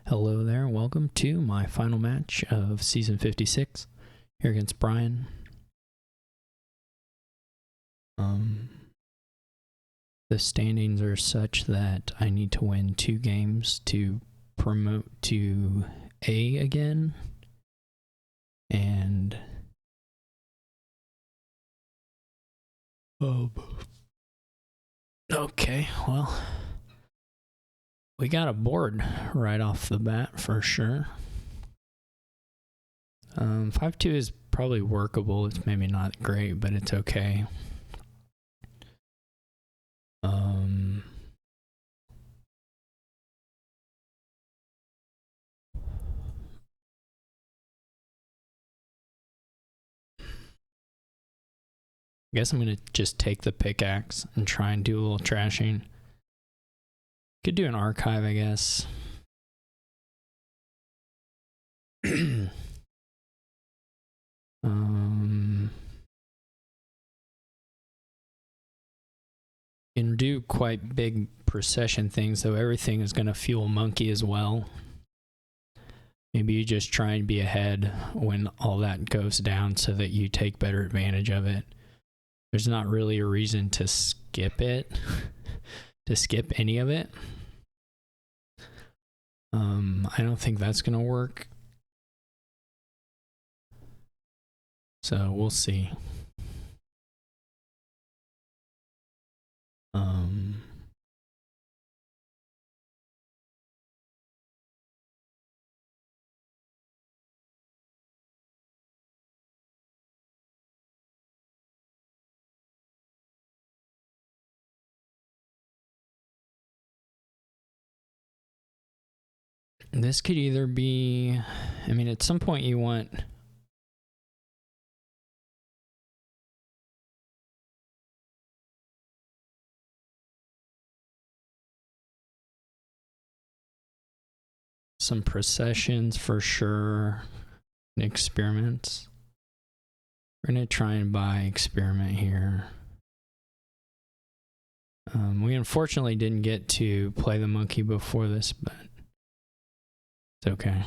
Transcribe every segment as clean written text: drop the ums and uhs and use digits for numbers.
Hello there, welcome to my final match of Season 56 here against Bryan. The standings are such that I need to win 2 games to promote to A again. And okay, well, we got a board right off the bat for sure. 5-2 is probably workable. It's maybe not great, but it's okay. I guess I'm gonna just take the pickaxe and try and do a little trashing. Could do an archive, I guess. Can do quite big procession things, so everything is gonna fuel monkey as well. Maybe you just try and be ahead when all that goes down so that you take better advantage of it. There's not really a reason to skip it, to skip any of it. I don't think that's gonna work. So we'll see. This could either be, I mean, at some point you want some processions for sure, and experiments. We're gonna try and buy experiment here. We unfortunately didn't get to play the monkey before this, but it's okay.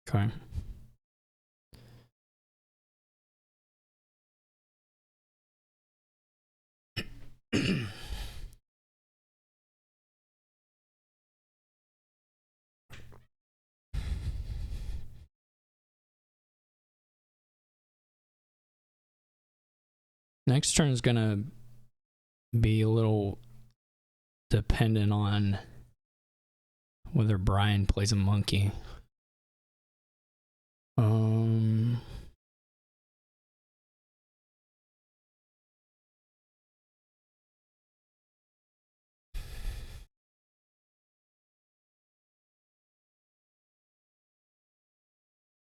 Okay. Next turn is gonna be a little dependent on whether Bryan plays a monkey.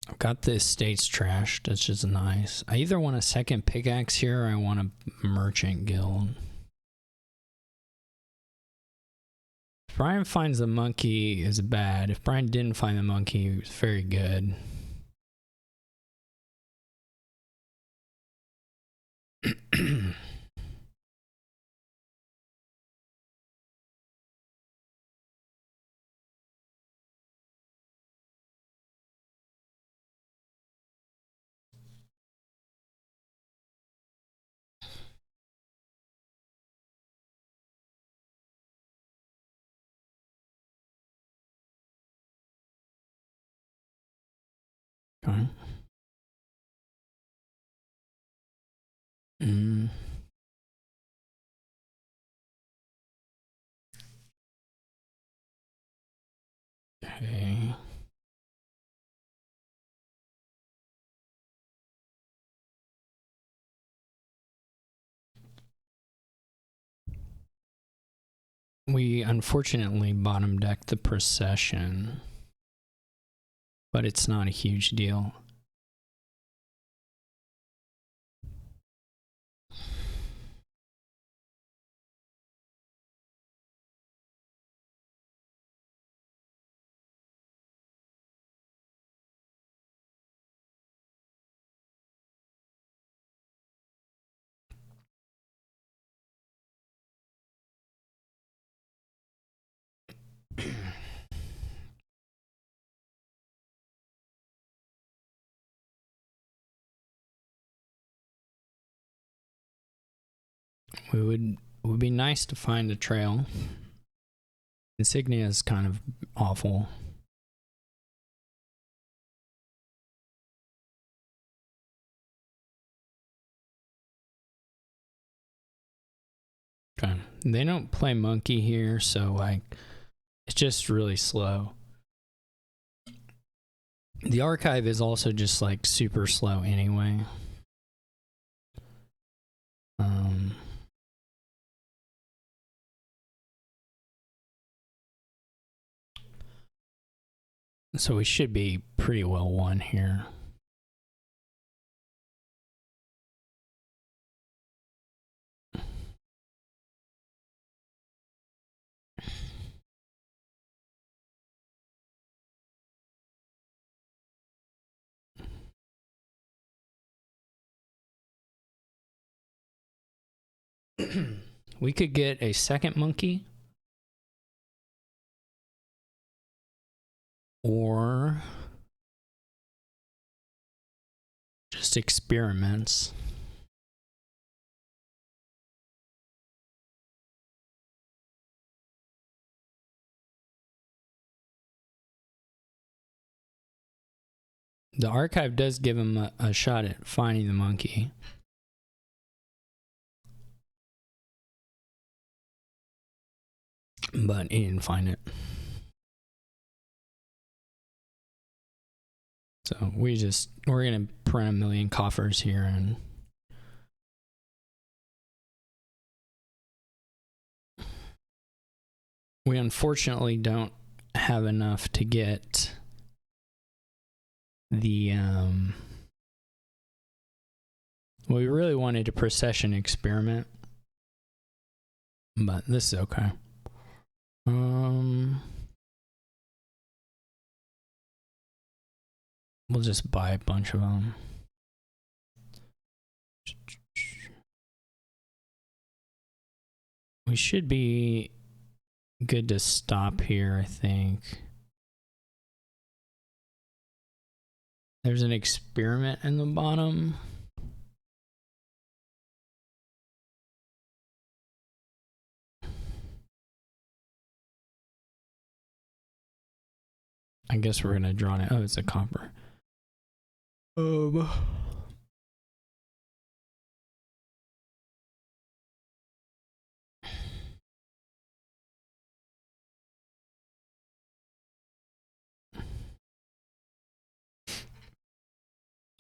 I've got the estates trashed, which is nice. I either want a second pickaxe here or I want a merchant guild. If Bryan finds the monkey is bad. If Bryan didn't find the monkey, it was very good. Okay. Okay. We unfortunately bottom decked the procession, but it's not a huge deal. It would be nice to find a trail. Insignia is kind of awful. Okay. They don't play monkey here, so like it's just really slow. The archive is also just like super slow anyway. So we should be pretty well won here. We could get a second monkey. Or just experiments. The archive does give him a shot at finding the monkey. But he didn't find it. So we're gonna print a million coffers here and we unfortunately don't have enough to get the we really wanted a procession experiment, but this is okay. We'll just buy a bunch of them. We should be good to stop here, I think. There's an experiment in the bottom. I guess we're gonna draw it. Oh, it's a copper.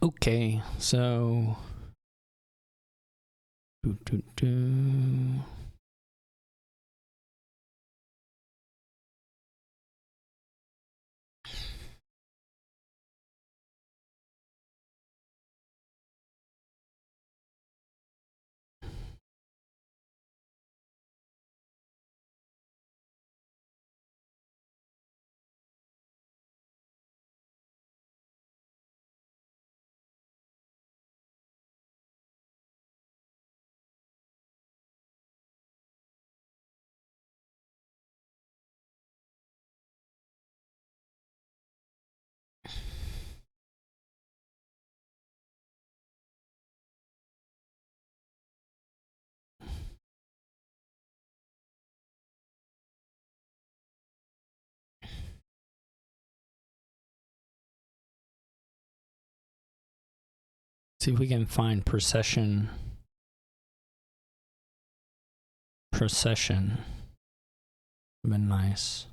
Okay, so see if we can find procession. Procession. Been nice.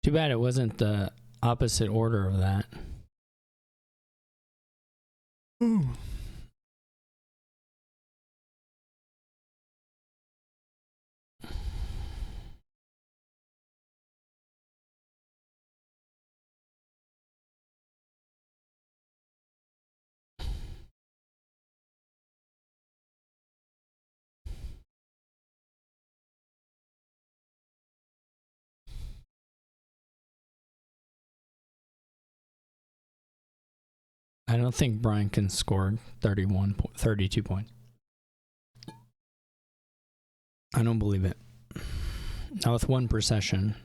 Too bad it wasn't the opposite order of that. Ooh. I don't think Bryan can score 32 points. I don't believe it. Not with one procession.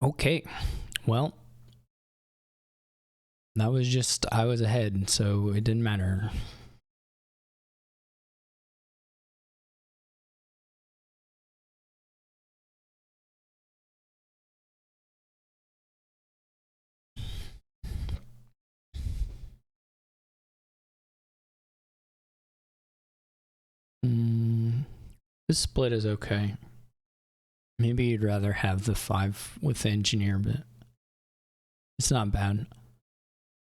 Okay, well, that was just, I was ahead, so it didn't matter. This split is okay. Maybe you'd rather have the 5 with the engineer, but it's not bad.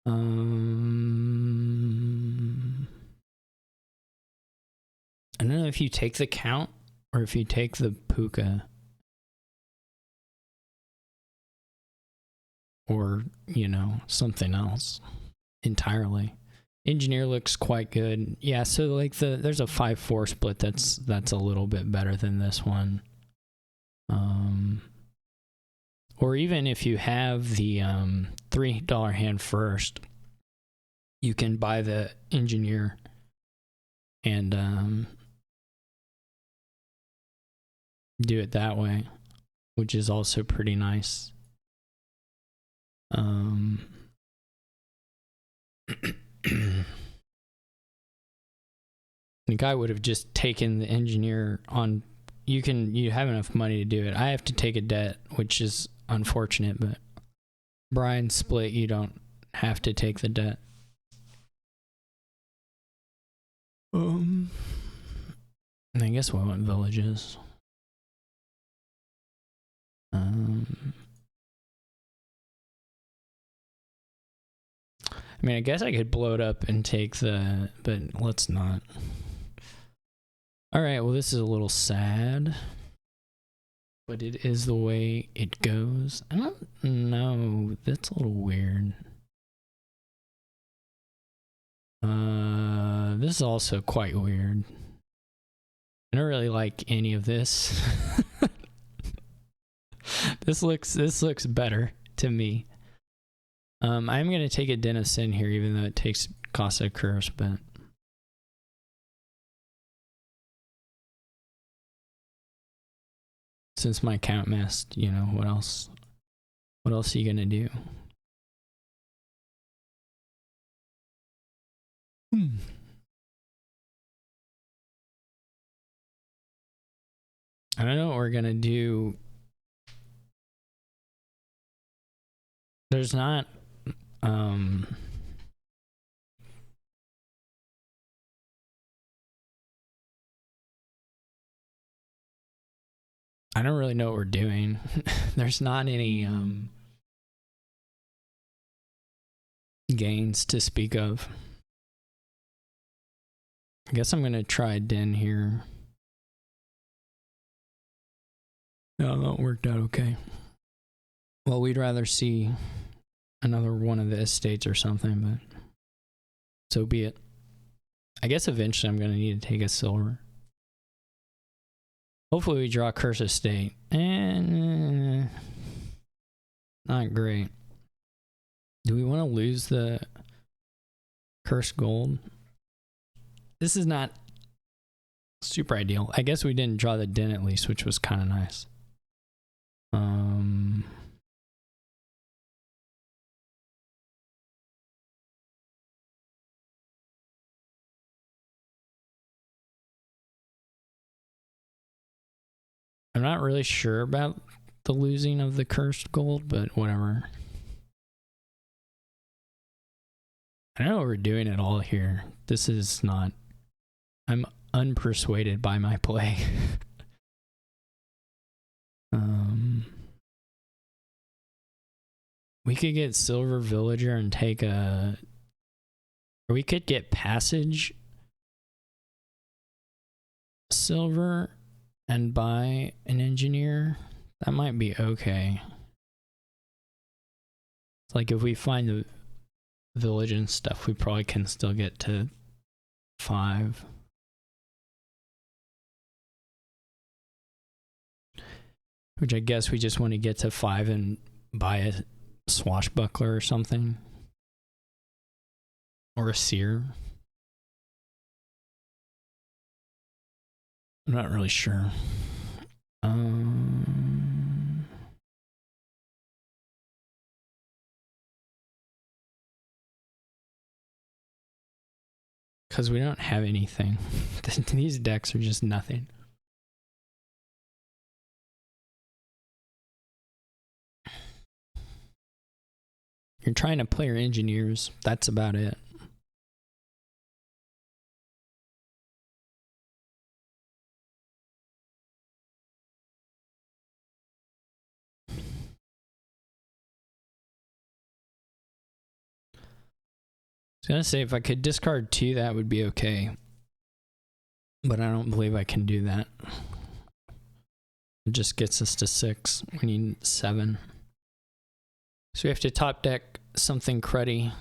I don't know if you take the count or if you take the puka. Or, you know, something else entirely. Engineer looks quite good. Yeah, so like there's a 5-4 split that's a little bit better than this one. Or even if you have the $3 hand first, you can buy the engineer and do it that way, which is also pretty nice. I think I would have just taken the engineer on. You have enough money to do it. I have to take a debt, which is unfortunate, but Bryan split, you don't have to take the debt. I guess we went villages. I mean, I guess I could blow it up and take the, but let's not. All right, well, this is a little sad, but it is the way it goes. I don't know. That's a little weird. This is also quite weird. I don't really like any of this. This looks better to me. I'm gonna take a Den of Sin here, even though it costs a curse, but since my count messed, you know, what else are you gonna do? I don't know what we're gonna do. There's not I don't really know what we're doing. There's not any gains to speak of. I guess I'm gonna try Den here. No, that worked out okay. Well, we'd rather see another one of the estates or something, but so be it. I guess eventually I'm gonna need to take a silver. Hopefully we draw Curse Estate. And not great. Do we want to lose the Cursed Gold? This is not super ideal. I guess we didn't draw the Den at least, which was kind of nice. I'm not really sure about the losing of the Cursed Gold, but whatever. I don't know what we're doing at all here. This is not... I'm unpersuaded by my play. We could get Silver Villager and take a... Or we could get Passage Silver and buy an Engineer. That might be okay. It's like if we find the village and stuff, we probably can still get to 5. Which I guess we just want to get to 5 and buy a Swashbuckler or something. Or a Seer. I'm not really sure. Because we don't have anything. These decks are just nothing. You're trying to play your engineers. That's about it. I was gonna say if I could discard 2, that would be okay. But I don't believe I can do that. It just gets us to 6. We need 7. So we have to top deck something cruddy.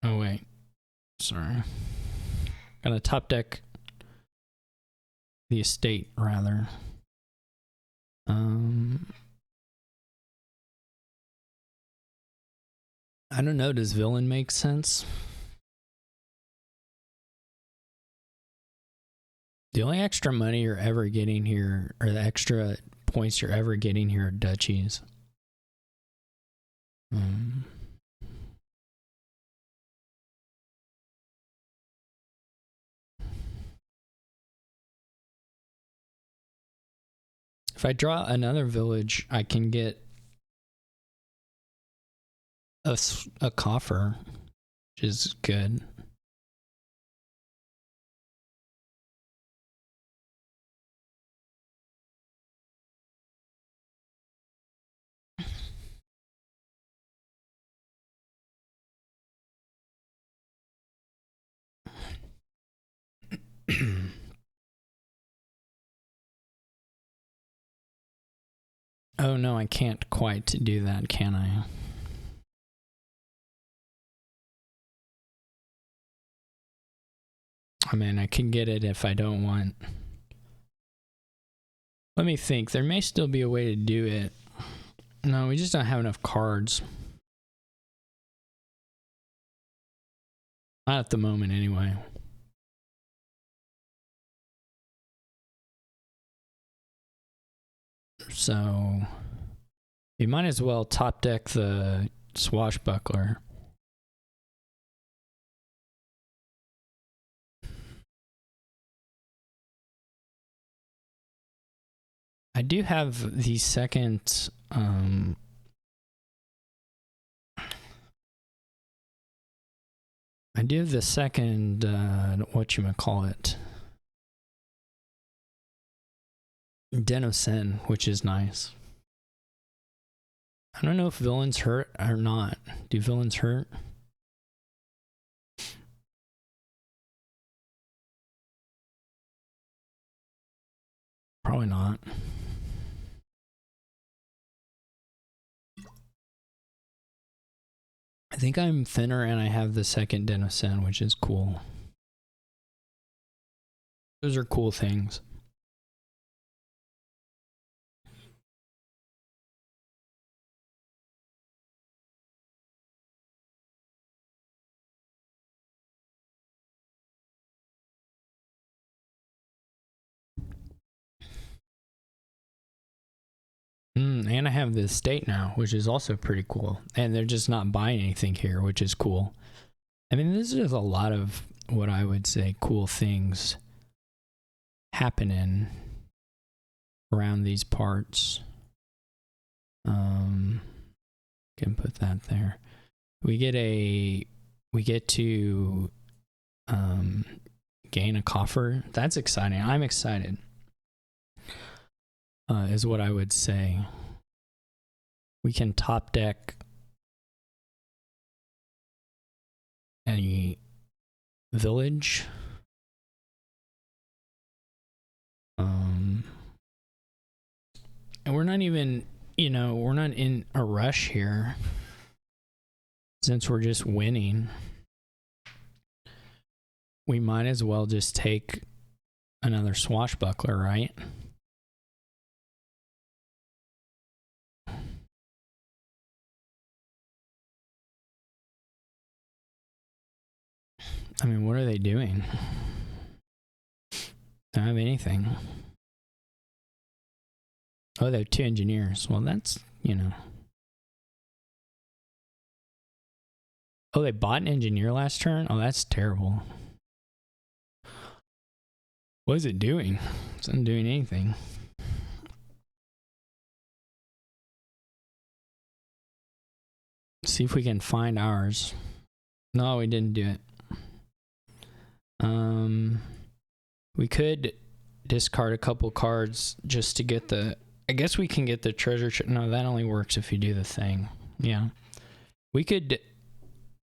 Oh wait. Sorry. Gotta top deck the estate rather. I don't know, does villain make sense? The only extra money you're ever getting here, or the extra points you're ever getting here, are duchies. If I draw another village, I can get a coffer, which is good. Oh no, I can't quite do that, can I? I mean, I can get it if I don't want. Let me think. There may still be a way to do it. No, we just don't have enough cards. Not at the moment, anyway. So, we might as well top deck the Swashbuckler. I do have the second, I do have the second, whatchamacallit, Den of Sin, which is nice. I don't know if villains hurt or not. Do villains hurt? Probably not. I think I'm thinner and I have the second Den of Sin, which is cool. Those are cool things. And I have the estate now, which is also pretty cool. And they're just not buying anything here, which is cool. I mean, this is a lot of what I would say cool things happening around these parts. Can put that there. We get to gain a coffer. That's exciting. I'm excited. is what I would say. We can top deck any village. And we're not even, we're not in a rush here since we're just winning. We might as well just take another swashbuckler, right? I mean, what are they doing? Don't have anything. Oh, they have 2 engineers. Well, that's, Oh, they bought an engineer last turn? Oh, that's terrible. What is it doing? It's not doing anything. See if we can find ours. No, we didn't do it. We could discard a couple cards just to get the... I guess we can get the treasure... No, that only works if you do the thing. Yeah. We could...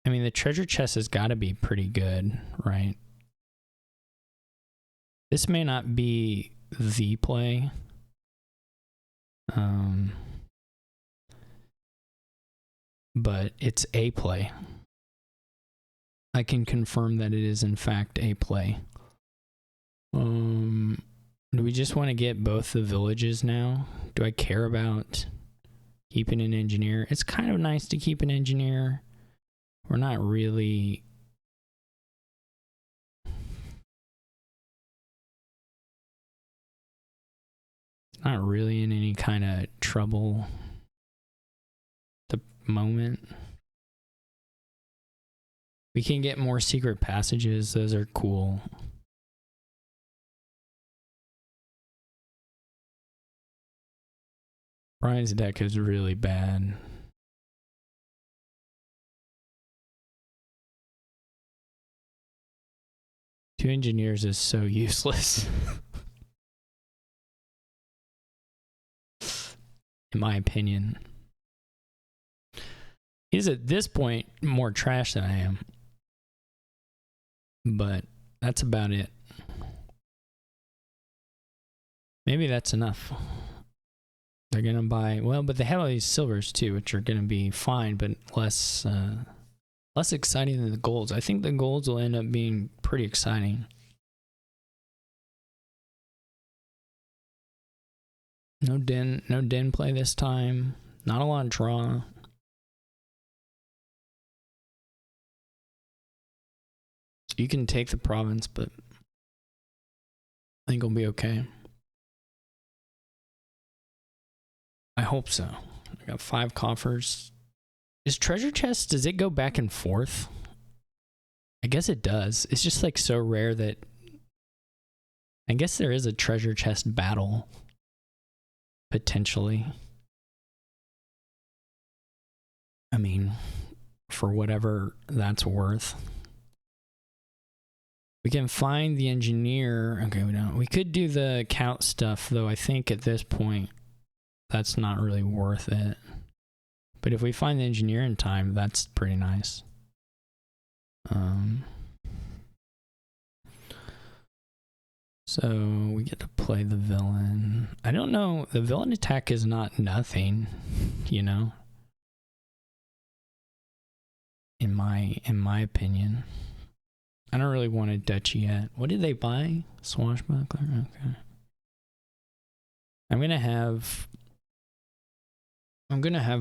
I mean, the treasure chest has got to be pretty good, right? This may not be the play. But it's a play. I can confirm that it is in fact a play. Do we just want to get both the villages now? Do I care about keeping an engineer? It's kind of nice to keep an engineer. We're not really... Not really in any kind of trouble at the moment. We can get more secret passages. Those are cool. Bryan's deck is really bad. Two engineers is so useless. In my opinion. He's at this point more trash than I am. But that's about it. Maybe that's enough. They're gonna buy, well, but they have all these silvers too, which are gonna be fine, but less exciting than the golds. I think the golds will end up being pretty exciting. No den play this time. Not a lot of draw. So you can take the province, but I think it'll be okay. I hope so. I got 5 coffers. Is treasure chest, does it go back and forth? I guess it does. It's just like so rare that... I guess there is a treasure chest battle. Potentially. I mean, for whatever that's worth. We can find the engineer. Okay, we don't. We could do the count stuff, though I think at this point, that's not really worth it. But if we find the engineer in time, that's pretty nice. So we get to play the villain. I don't know. The villain attack is not nothing, you know. In my opinion. I don't really want a duchy yet. What did they buy? Swashbuckler? Okay. I'm gonna have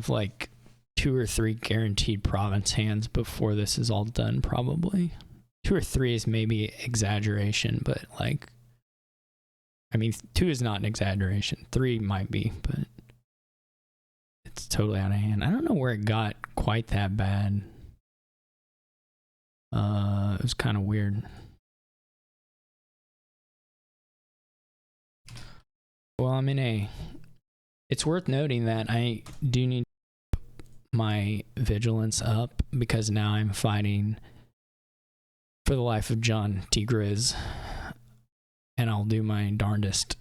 like 2 or 3 guaranteed province hands before this is all done, probably. 2 or 3 is maybe exaggeration, but like, I mean, 2 is not an exaggeration. 3 might be, but it's totally out of hand. I don't know where it got quite that bad. It was kind of weird. Well, I'm in a... It's worth noting that I do need my vigilance up because now I'm fighting for the life of John T. Grizz, and I'll do my darndest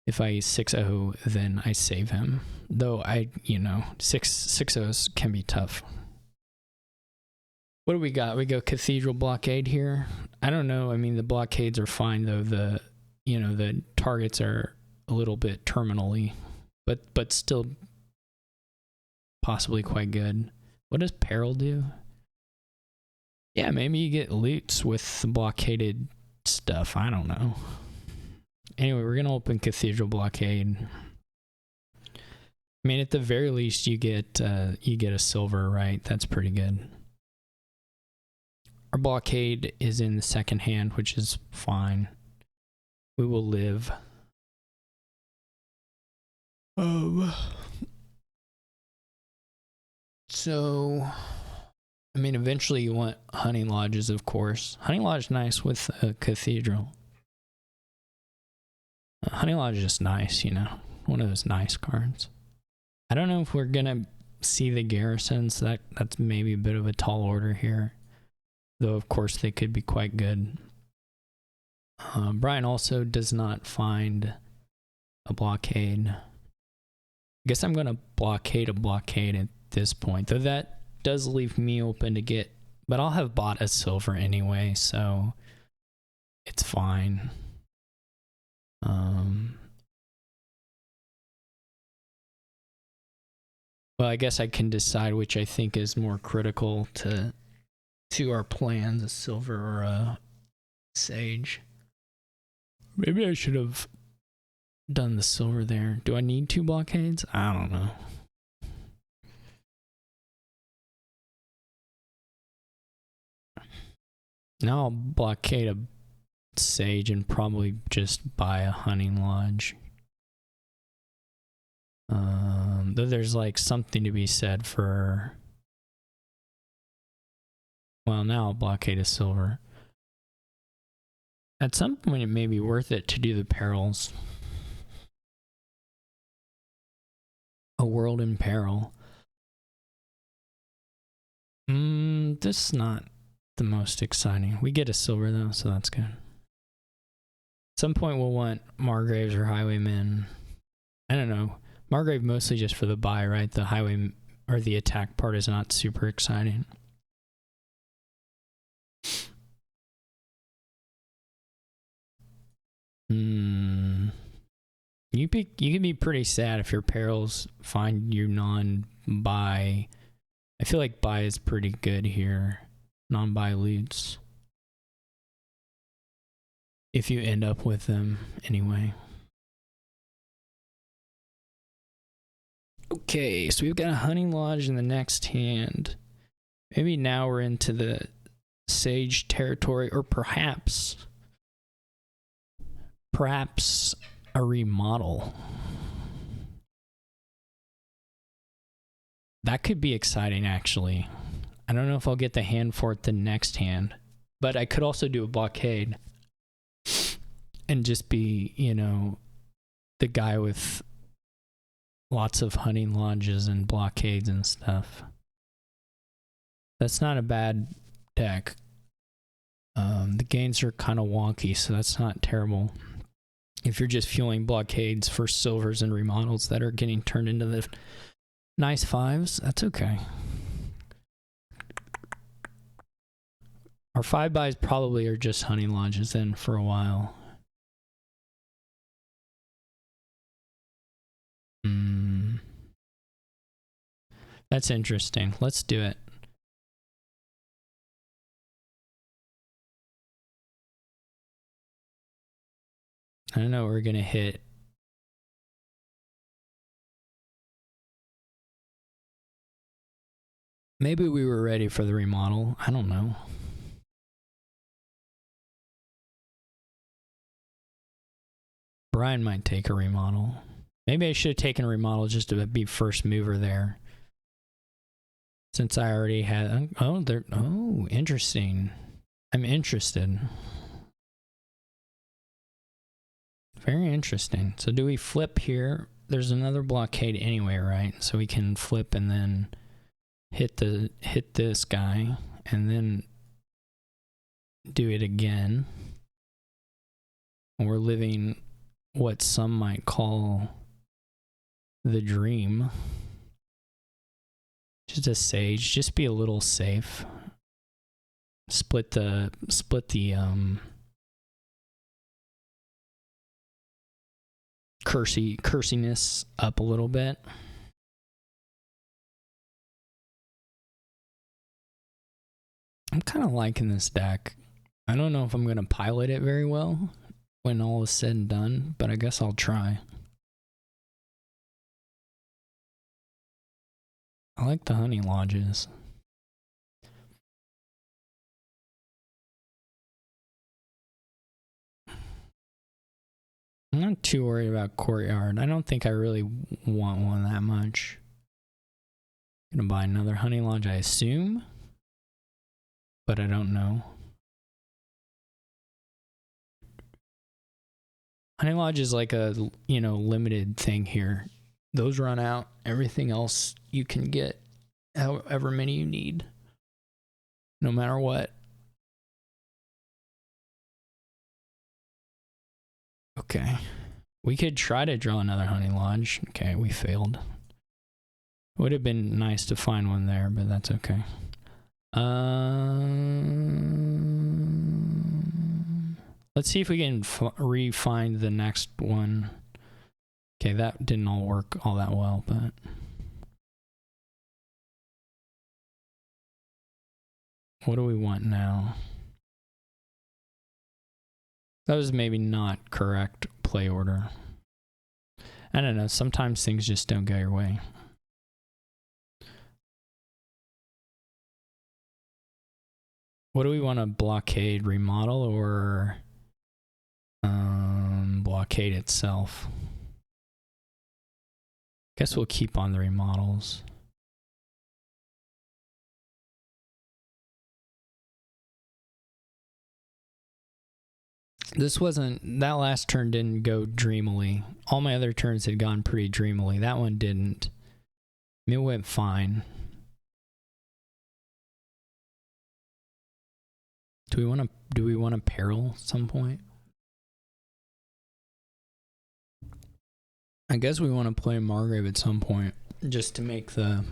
If I 6-0, then I save him. Though 6-0s can be tough. What do we got? We go Cathedral blockade here. I don't know. I mean, the blockades are fine though. The targets are a little bit terminally, but still possibly quite good. What does Peril do? Yeah, maybe you get loots with the blockaded stuff. I don't know. Anyway, we're gonna open Cathedral blockade. I mean, at the very least, you get a silver, right? That's pretty good. Our blockade is in the second hand, which is fine. We will live. So, I mean, eventually you want hunting lodges, of course. Hunting lodge nice with a cathedral. Hunting lodge is just nice, one of those nice cards. I don't know if we're gonna see the garrisons. That's maybe a bit of a tall order here. Though, of course, they could be quite good. Bryan also does not find a blockade. I guess I'm going to blockade a blockade at this point. Though that does leave me open to get... But I'll have bought a silver anyway, so it's fine. Well, I guess I can decide which I think is more critical to our plans, a silver or a sage. Maybe I should have done the silver there. Do I need 2 blockades? I don't know. Now I'll blockade a sage and probably just buy a hunting lodge. Though there's like something to be said for... Well, now I'll blockade a silver. At some point, it may be worth it to do the perils. A world in peril. This is not the most exciting. We get a silver though, so that's good. At some point, we'll want Margraves or Highwaymen. I don't know. Margrave mostly just for the buy, right? The highway or the attack part is not super exciting. You can be pretty sad if your perils find you non-buy. I feel like buy is pretty good here. Non-buy loots. If you end up with them anyway. Okay, so we've got a hunting lodge in the next hand. Maybe now we're into the sage territory, or perhaps a remodel. That could be exciting, actually. I don't know if I'll get the hand for it the next hand, but I could also do a blockade and just be, the guy with lots of hunting lodges and blockades and stuff. That's not a bad deck. The gains are kind of wonky, so that's not terrible. If you're just fueling blockades for silvers and remodels that are getting turned into the nice 5s, that's okay. Our 5 buys probably are just hunting lodges then for a while. That's interesting. Let's do it. I don't know, we're gonna hit. Maybe we were ready for the remodel. I don't know. Bryan might take a remodel. Maybe I should have taken a remodel just to be first mover there. Since I already had... Oh, interesting. I'm interested. Very interesting. So do we flip here? There's another blockade anyway, right? So we can flip and then hit this guy and then do it again. And we're living what some might call the dream. Just a sage, just be a little safe. Split the cursiness up a little bit. I'm kind of liking this deck. I don't know if I'm going to pilot it very well when all is said and done, but I guess I'll try. I like the honey lodges. I'm not too worried about courtyard. I don't think I really want one that much. Gonna buy another honey lodge, I assume, but I don't know. Honey lodge is like a, you know, limited thing here. Those run out. Everything else you can get however many you need, no matter what. Okay. We could try to draw another honey lodge. Okay, we failed. Would have been nice to find one there, but that's okay. Let's see if we can re-find the next one. Okay, that didn't all work all that well, but... What do we want now? That was maybe not correct play order. I don't know, sometimes things just don't go your way. What do we want to blockade? Remodel or blockade itself? Guess we'll keep on the remodels. This wasn't, that last turn didn't go dreamily. All my other turns had gone pretty dreamily. That one didn't. I mean, it went fine. Do we want to peril at some point? I guess we want to play Margrave at some point, just to make the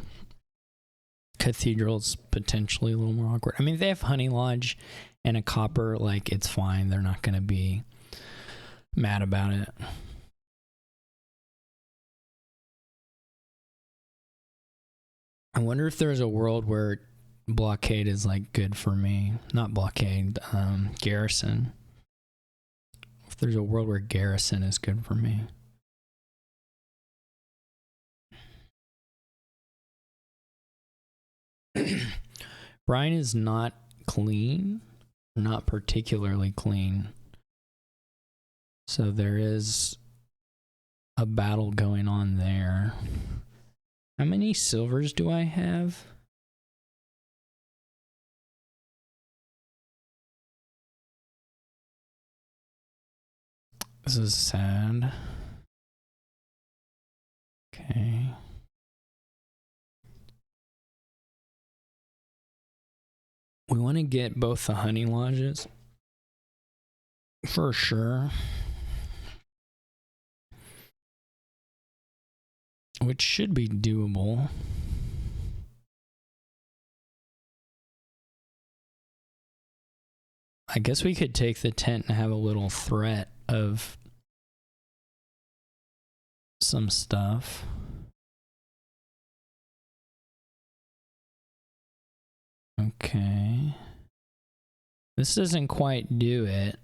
cathedrals potentially a little more awkward. I mean, if they have Honey Lodge and a copper, like, it's fine. They're not going to be mad about it. I wonder if there's a world where blockade is, like, good for me. Not blockade, garrison. If there's a world where garrison is good for me. Bryan is not clean, not particularly clean. So there is a battle going on there. How many silvers do I have? This is sad. Okay. We want to get both the honey lodges. For sure. Which should be doable. I guess we could take the tent and have a little threat of some stuff. Okay. This doesn't quite do it.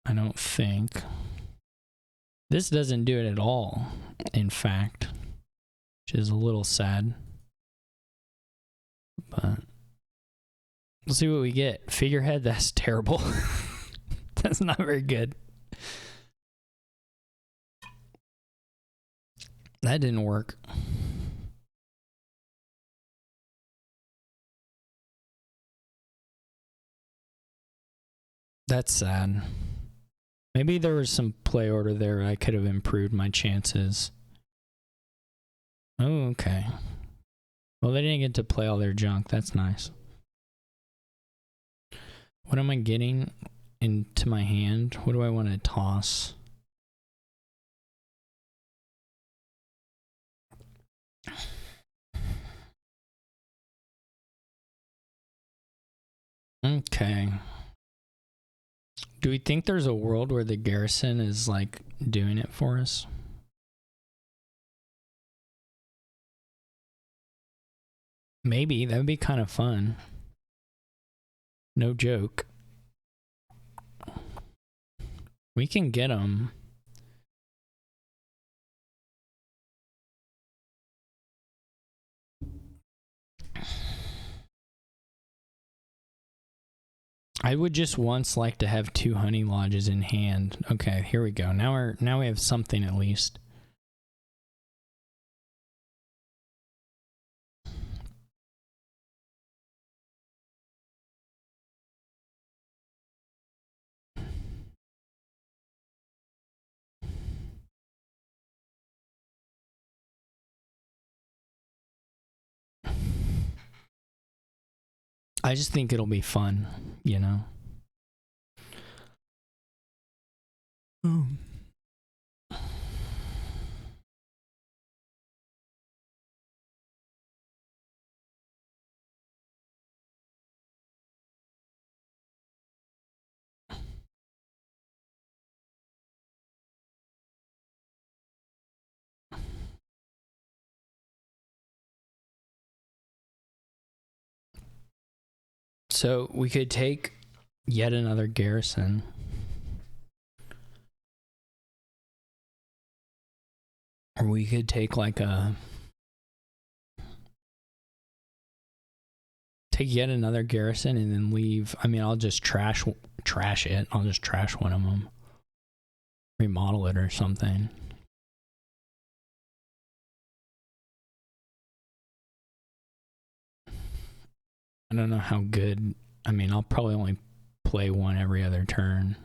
I don't think. This doesn't do it at all, in fact, which is a little sad. But we'll see what we get. Figurehead, that's terrible. That's not very good. That didn't work. That's sad. Maybe there was some play order there. I could have improved my chances. Oh, okay. Well, they didn't get to play all their junk. That's nice. What am I getting? into my hand. What do I want to toss? Okay. Do we think there's a world where the garrison is like doing it for us? Maybe. That would be kind of fun. No joke. We can get them. I would just once like to have 2 honey lodges in hand. Okay, here we go. Now we have something at least. I just think it'll be fun, you know? So we could take yet another garrison. Or we could take like take yet another garrison and then leave. I mean, I'll just trash it. I'll just trash one of them. Remodel it or something. I don't know how good. I mean, I'll probably only play one every other turn.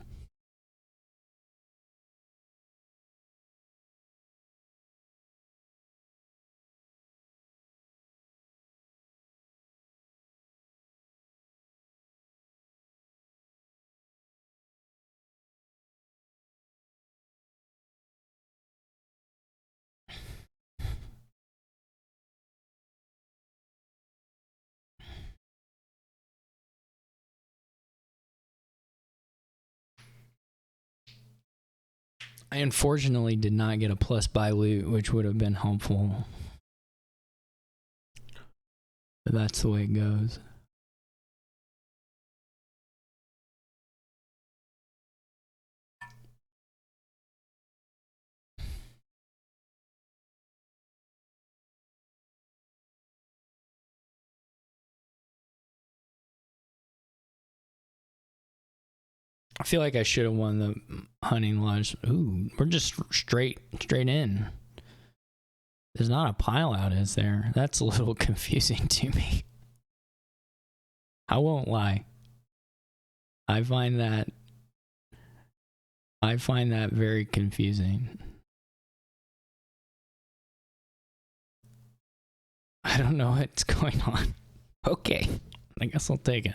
I unfortunately did not get a plus buy loot, which would have been helpful. But that's the way it goes. I feel like I should have won the hunting lodge. Ooh, we're just straight in. There's not a pile out, is there? That's a little confusing to me. I won't lie. I find that very confusing. I don't know what's going on. Okay, I guess I'll take it.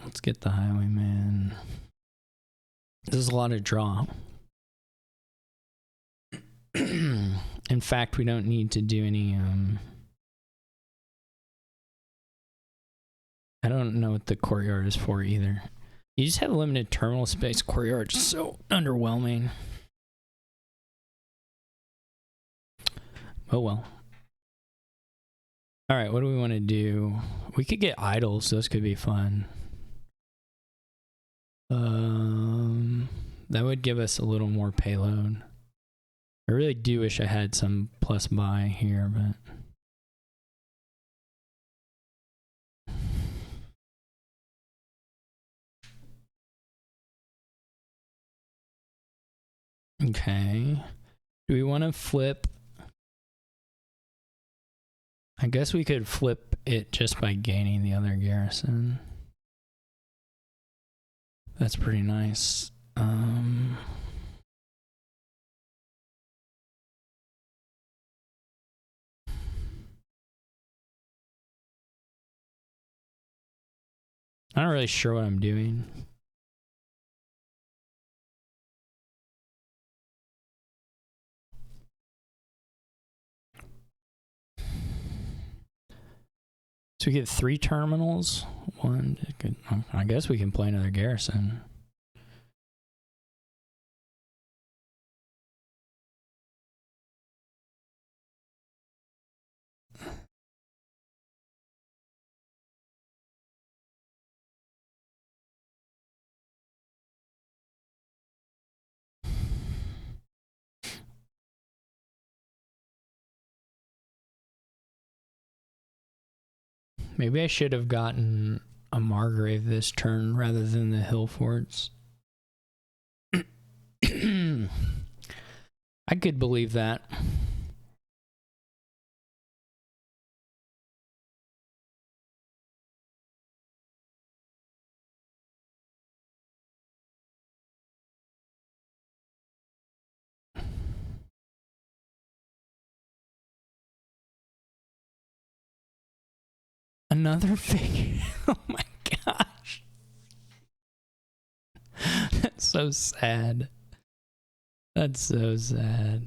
Let's get the highwayman. This is a lot of draw. In fact, we don't need to do any, I don't know what the courtyard is for either. You just have limited terminal space. Courtyard is so underwhelming. Oh well. All right, what do we want to do? We could get idols. Those could be fun. That would give us a little more payload. I really do wish I had some plus buy here, but okay. Do we want to flip? I guess we could flip it just by gaining the other garrison. That's pretty nice. I'm not really sure what I'm doing. So we get 3 terminals. One, I guess we can play another garrison. Maybe I should have gotten a Margrave this turn rather than the hill forts. I could believe that. Another figure. Oh my gosh. That's so sad. That's so sad.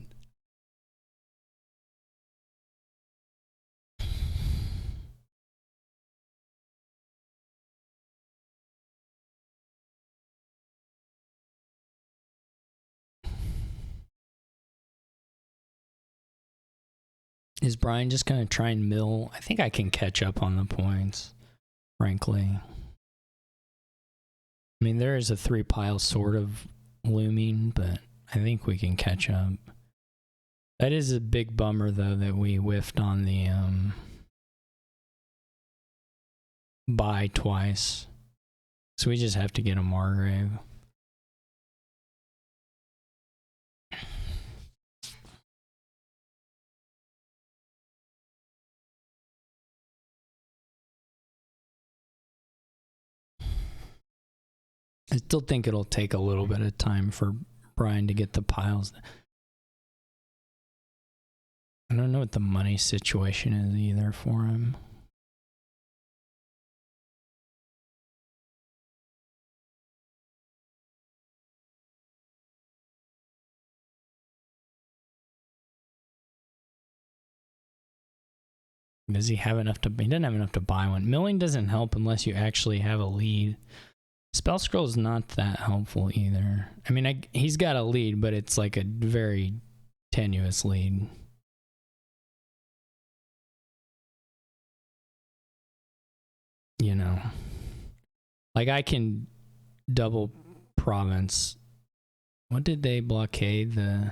Is Bryan just going to try and mill? I think I can catch up on the points, frankly. I mean, there is a 3 pile sort of looming, but I think we can catch up. That is a big bummer, though, that we whiffed on the buy twice. So we just have to get a Margrave. I still think it'll take a little bit of time for Bryan to get the piles. I don't know what the money situation is either for him. Does he have enough to... He doesn't have enough to buy one. Milling doesn't help unless you actually have a lead. Spell Scroll is not that helpful either. I mean, he's got a lead, but it's like a very tenuous lead. You know, like I can double province. What did they blockade? The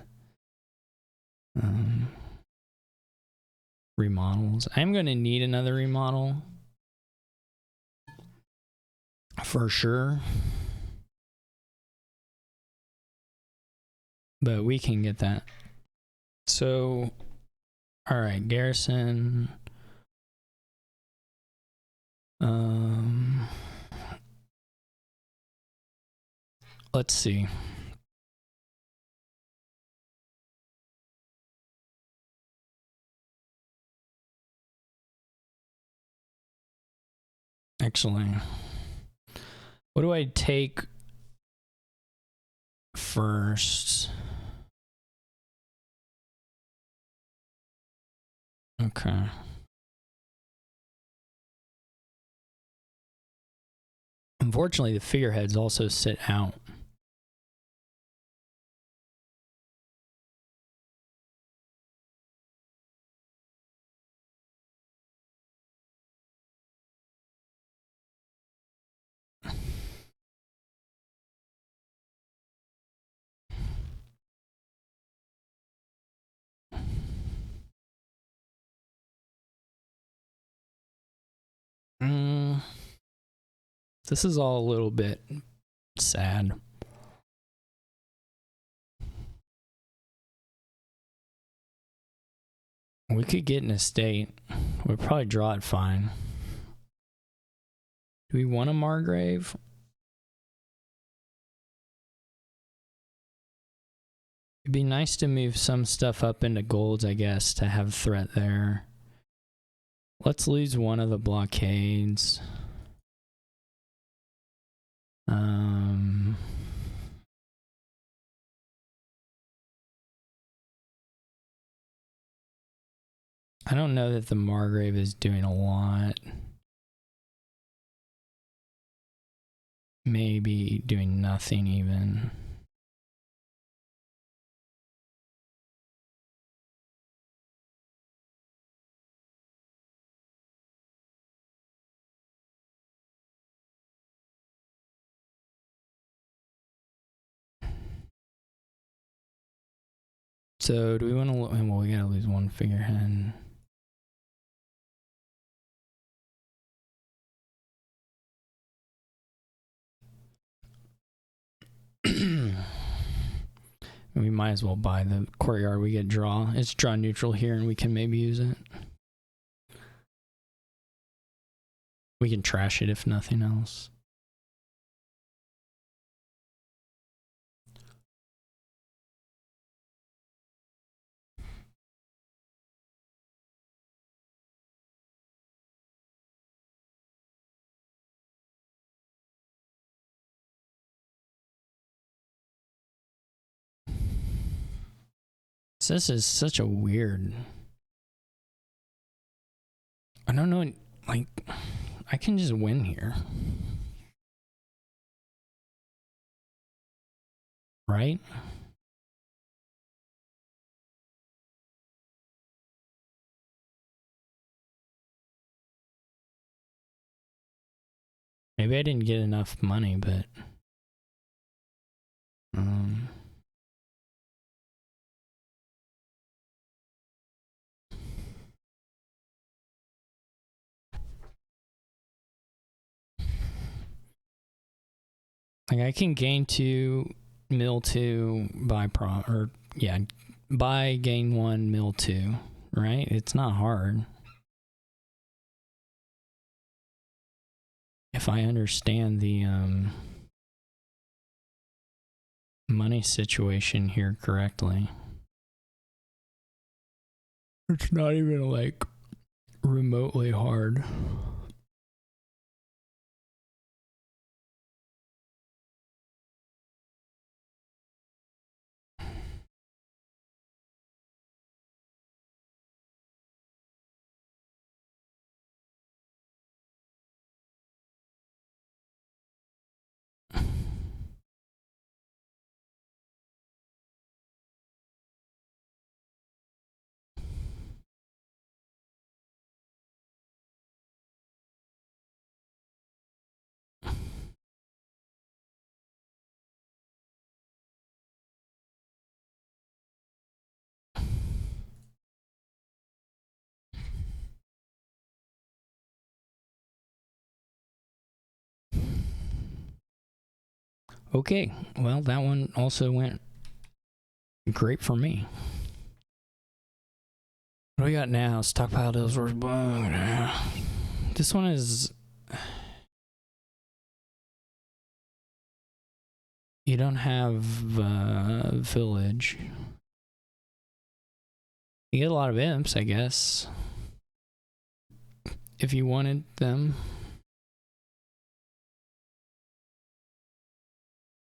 remodels. I'm going to need another remodel for sure, but we can get that. So, all right, garrison. Let's see. Actually, what do I take first? Okay. Unfortunately, the figureheads also sit out. This is all a little bit sad. We could get an estate. We'd probably draw it fine. Do we want a Margrave? It'd be nice to move some stuff up into golds, I guess, to have threat there. Let's lose one of the blockades. Um, I don't know that the Margrave is doing a lot. Maybe doing nothing even. So do we want to? Well, we gotta lose one figurehead. We might as well buy the courtyard. We get draw. It's draw neutral here, and we can maybe use it. We can trash it if nothing else. This is such a weird. I don't know. Like, I can just win here. Right? Maybe I didn't get enough money, but like I can gain 2, mill 2, buy buy, gain 1, mill 2, right? It's not hard. If I understand the money situation here correctly. It's not even like remotely hard. Okay, well, that one also went great for me. What do we got now? Stockpile deals versus bug. This one is... You don't have village. You get a lot of imps, I guess. If you wanted them.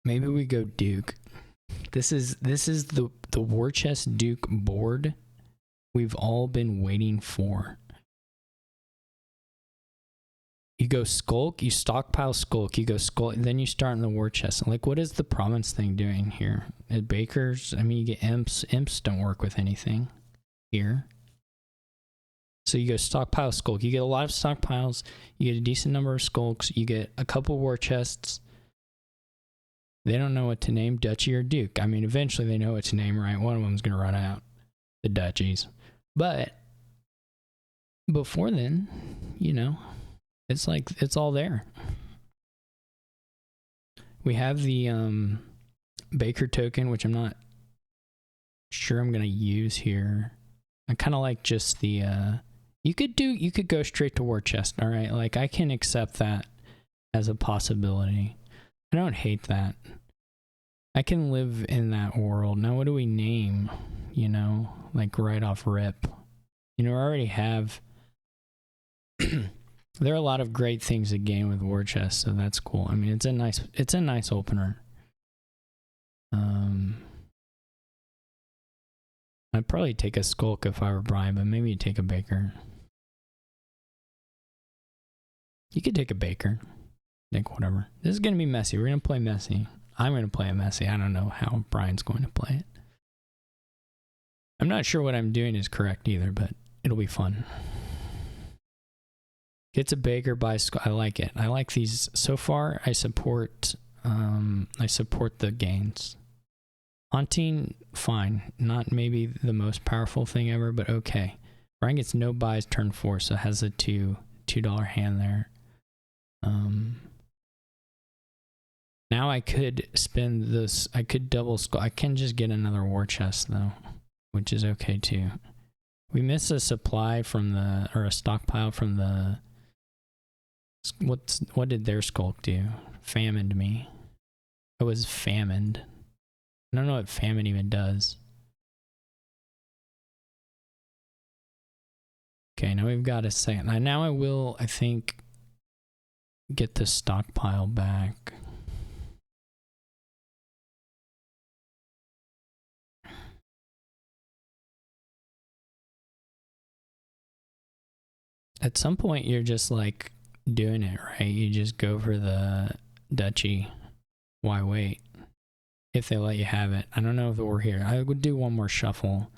Maybe we go Duke. This is the war chest Duke board we've all been waiting for. You go Skulk, you stockpile Skulk, you go Skulk, then you start in the war chest. Like, what is the province thing doing here? At Baker's, I mean, you get imps. Imps don't work with anything here. So you go stockpile Skulk. You get a lot of stockpiles. You get a decent number of Skulks. You get a couple war chests. They don't know what to name, Duchy or Duke. I mean, eventually they know what to name, right? One of them's going to run out. The Duchies. But before then, you know, it's like, it's all there. We have the Baker token, which I'm not sure I'm going to use here. I kind of like just the, you could go straight to war chest, all right? Like, I can accept that as a possibility. I don't hate that. I can live in that world. Now, what do we name? You know, like right off rip. You know, I already have There are a lot of great things to gain with war chest, so that's cool. I mean, it's a nice opener. I'd probably take a Skulk if I were Bryan, but maybe you'd take a Baker. You could take a Baker. Think whatever. This is gonna be messy. We're gonna play messy. I'm gonna play it messy. I don't know how Bryan's going to play it. I'm not sure what I'm doing is correct either, but it'll be fun. Gets a Baker by Skulk. I like it. I like these so far. I support the gains. Haunting, fine. Not maybe the most powerful thing ever, but okay. Bryan gets no buys turn 4, so has a $2 hand there. Now I could spend this. I could double Skull. I can just get another war chest though, which is okay too. We missed a supply from the, or a stockpile from the. What did their Skulk do? Famined me. I was famined. I don't know what famine even does. Okay, now we've got a second. Now I will, I think, get the stockpile back. At some point, you're just like doing it, right? You just go for the duchy. Why wait? If they let you have it. I don't know if we're here. I would do one more shuffle.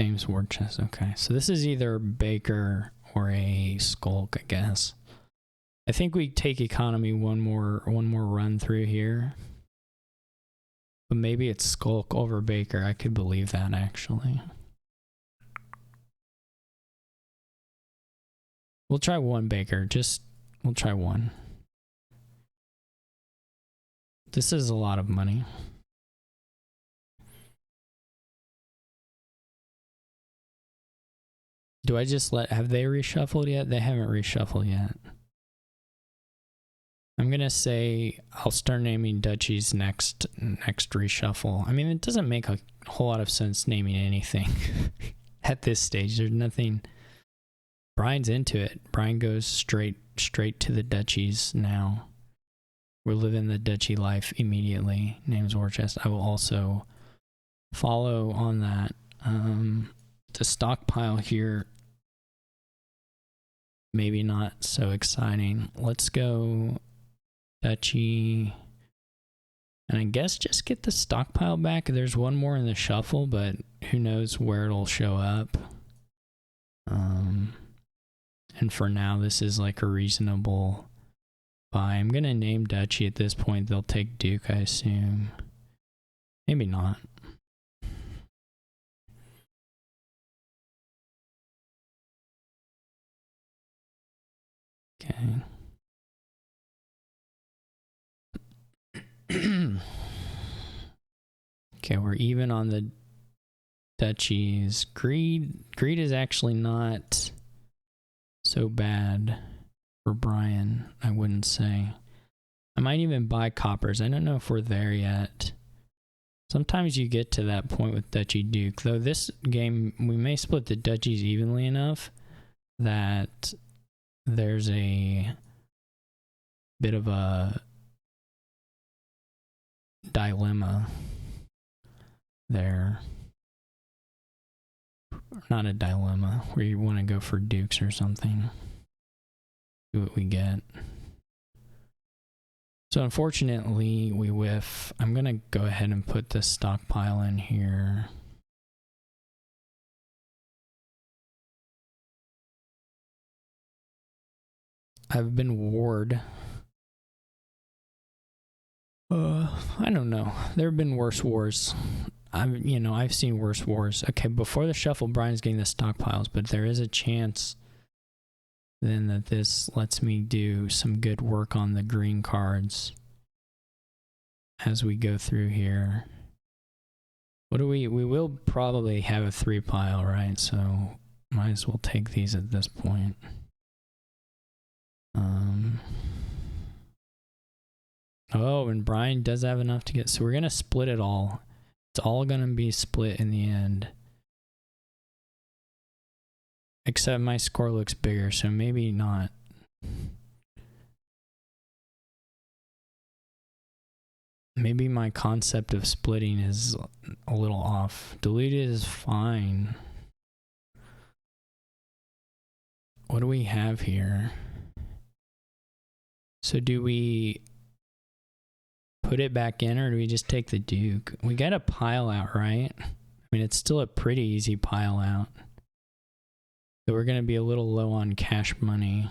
James war chest. Okay, so this is either Baker or a Skulk, I guess. I think we take economy one more run through here. But maybe it's Skulk over Baker. I could believe that actually. We'll try one Baker. We'll try one. This is a lot of money. Do I just have they reshuffled yet? They haven't reshuffled yet. I'm gonna say I'll start naming duchies next reshuffle. I mean, it doesn't make a whole lot of sense naming anything at this stage. There's nothing. Bryan's into it. Bryan goes straight to the duchies now. We're living the duchy life immediately. Names war chest. I will also follow on that. The stockpile here, maybe not so exciting. Let's go duchy. And I guess just get the stockpile back. There's one more in the shuffle, but who knows where it'll show up. And for now, this is like a reasonable buy. I'm going to name duchy at this point. They'll take Duke, I assume. Maybe not. Okay. Okay, we're even on the duchies. Greed is actually not so bad for Bryan, I wouldn't say. I might even buy coppers. I don't know if we're there yet. Sometimes you get to that point with Duchy Duke. Though this game, we may split the duchies evenly enough that there's a bit of a dilemma there. Not a dilemma, where you want to go for dukes or something. See what we get. So unfortunately, we whiff. I'm going to go ahead and put this stockpile in here. I've been warred. I don't know. There have been worse wars. I've seen worse wars. Okay, before the shuffle, Bryan's getting the stockpiles, but there is a chance then that this lets me do some good work on the green cards as we go through here. What do we will probably have a 3 pile, right? So might as well take these at this point. Oh, and Bryan does have enough to get, so we're gonna split it all. It's all gonna be split in the end. Except my score looks bigger, so maybe not. Maybe my concept of splitting is a little off. Deleted is fine. What do we have here? So do we put it back in, or do we just take the Duke? We got a pile out, right? I mean, it's still a pretty easy pile out. So we're going to be a little low on cash money.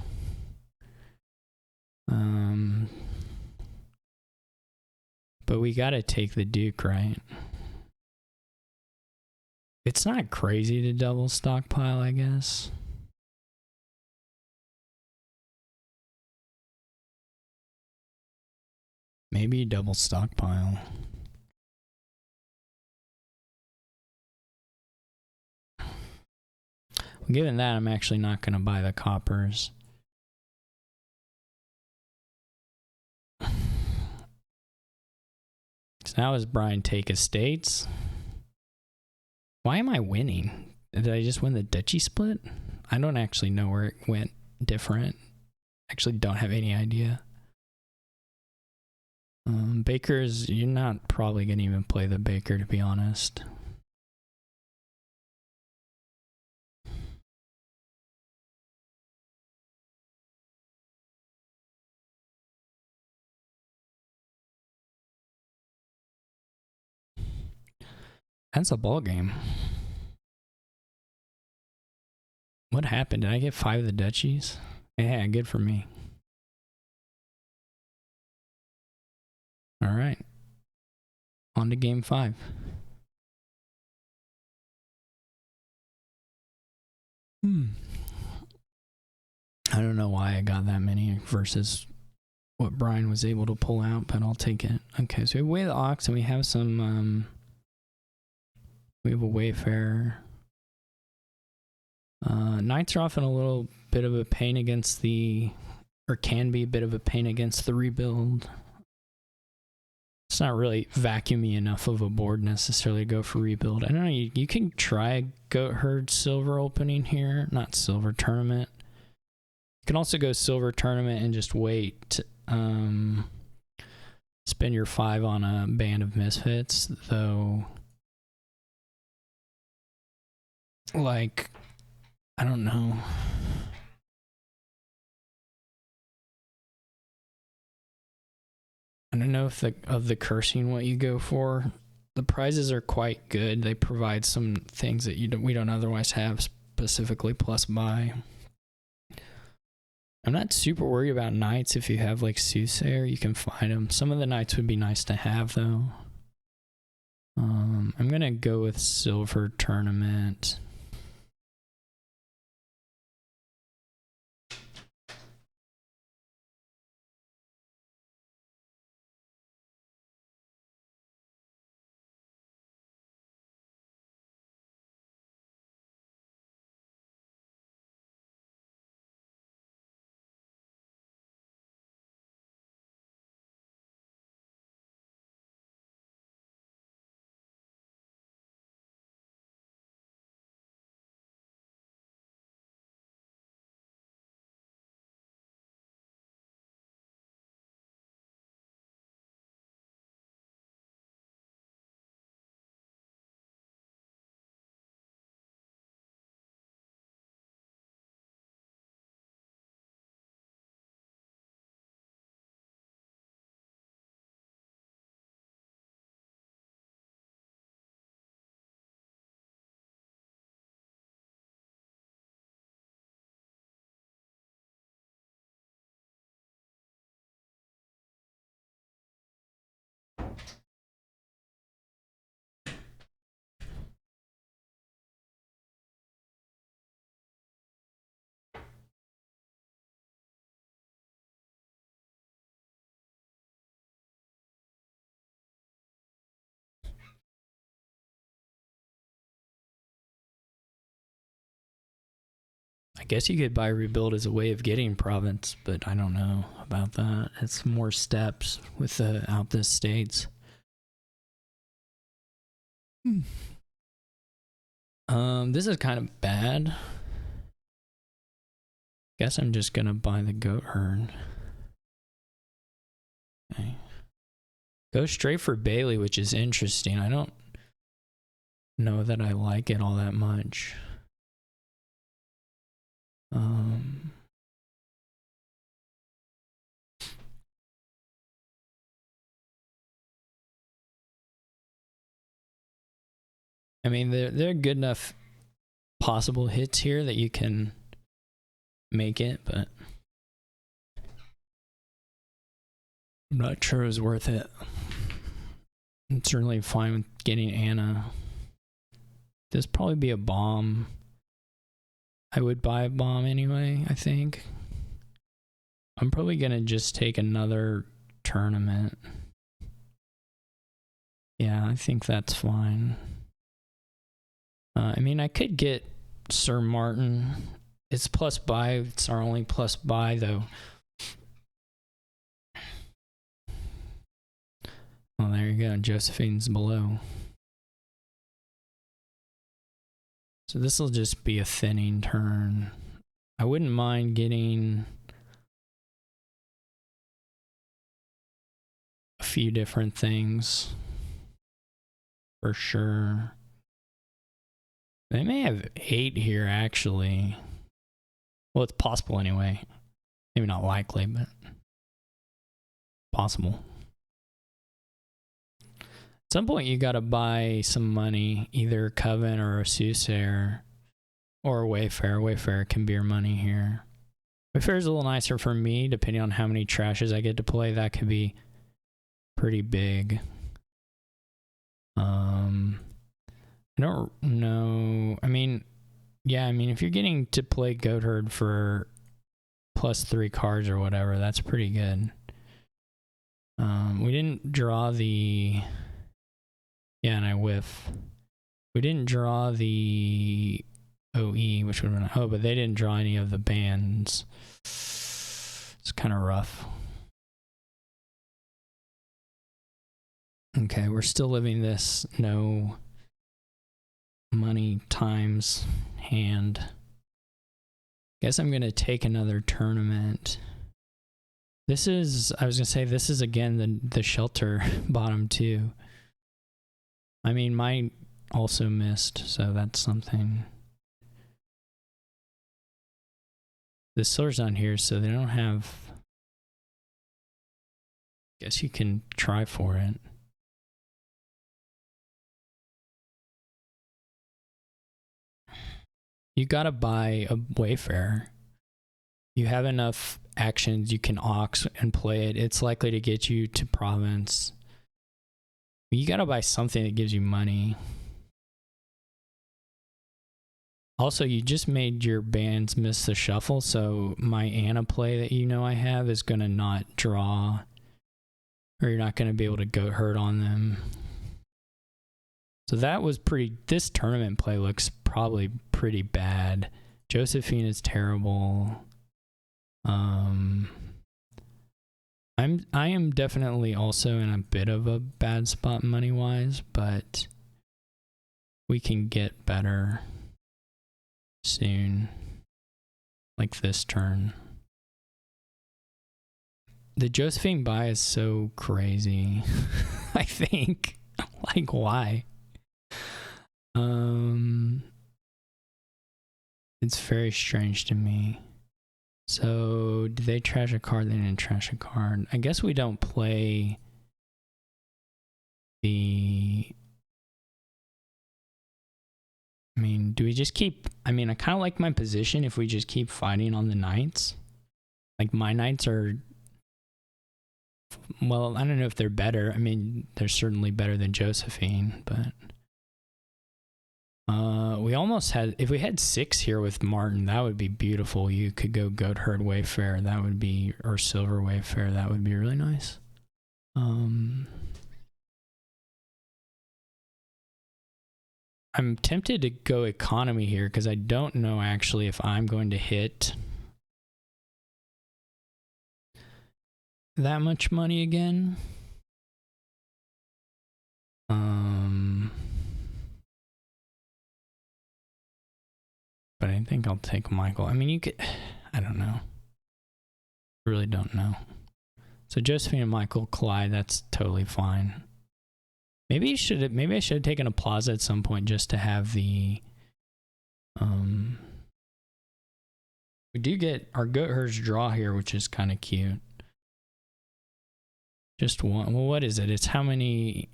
But we got to take the Duke, right? It's not crazy to double stockpile, I guess. Maybe double stockpile. Given that, I'm actually not going to buy the coppers. So now as Bryan take estates. Why am I winning? Did I just win the duchy split? I don't actually know where it went different. Actually don't have any idea. Bakers, you're not probably going to even play the Baker, to be honest. That's a ball game. What happened? Did I get 5 of the duchies? Yeah, good for me. All right. On to game 5. I don't know why I got that many versus what Bryan was able to pull out, but I'll take it. Okay, so we have Way of the Ox, and we have some, we have a Wayfarer. Knights are often a little bit of a pain against the, or can be a bit of a pain against the rebuild. It's not really vacuumy enough of a board necessarily to go for rebuild. I don't know, you can try a Goat Herd silver opening here. Not silver tournament. You can also go silver tournament and just wait. Spend your 5 on a Band of Misfits, though. Like, I don't know. I don't know if of the cursing what you go for. The prizes are quite good. They provide some things that we don't otherwise have, specifically plus buy. I'm not super worried about knights. If you have like Soothsayer, you can find them. Some of the knights would be nice to have though. I'm gonna go with silver tournament. I guess you could buy rebuild as a way of getting province, but I don't know about that. It's more steps with the out the states. This is kind of bad. Guess I'm just gonna buy the goat herd. Okay. Go straight for Bailey, which is interesting. I don't know that I like it all that much. I mean, there are good enough possible hits here that you can make it, but I'm not sure it was worth it. I'm certainly fine with getting Anna. This probably be a bomb. I would buy a bomb anyway, I think. I'm probably gonna just take another tournament. Yeah, I think that's fine. I mean, I could get Sir Martin. It's plus buy. It's our only plus buy, though. Well, there you go. Josephine's below. So this will just be a thinning turn. I wouldn't mind getting a few different things. For sure. They may have 8 here, actually. Well, it's possible anyway. Maybe not likely, but possible. At some point, you gotta buy some money, either Coven or a Soothsayer or a Wayfarer. Wayfarer can be your money here. Wayfarer's a little nicer for me, depending on how many trashes I get to play. That could be pretty big. I don't know. I mean, yeah, I mean, if you're getting to play Goat Herd for plus 3 cards or whatever, that's pretty good. We didn't draw the... Yeah, and I whiff. We didn't draw the OE, which would have been... Oh, but they didn't draw any of the bands. It's kind of rough. Okay, we're still living this no money times hand. Guess I'm gonna take another tournament. This is, I was gonna say, this is again the shelter bottom too. I mean, mine also missed, so that's something. The silver's on here, so they don't have... Guess you can try for it. You gotta buy a Wayfarer. You have enough actions, you can Ox and play it. It's likely to get you to Province. You gotta buy something that gives you money. Also, you just made your bands miss the shuffle, so my Anna play that you know I have is gonna not draw, or you're not gonna be able to Goat Herd on them. So that was pretty... This tournament play looks probably pretty bad. Josephine is terrible. I am definitely also in a bit of a bad spot money-wise, but we can get better soon. Like this turn. The Josephine buy is so crazy. I think. Like, why? It's very strange to me. So, did they trash a card? They didn't trash a card. I guess we don't play the... I mean, do we just keep... I mean, I kind of like my position if we just keep fighting on the knights. Like, my knights are... Well, I don't know if they're better. I mean, they're certainly better than Josephine, but... we almost had... If we had 6 here with Martin, that would be beautiful. You could go Goat Herd Wayfarer. That would be... Or Silver Wayfarer. That would be really nice. I'm tempted to go economy here because I don't know actually if I'm going to hit that much money again. But I think I'll take Michael. I mean, you could... I don't know. Really don't know. So Josephine and Michael collide. That's totally fine. Maybe I should have taken a plaza at some point just to have the. We do get our goat herds draw here, which is kind of cute. Just one. Well, what is it? It's how many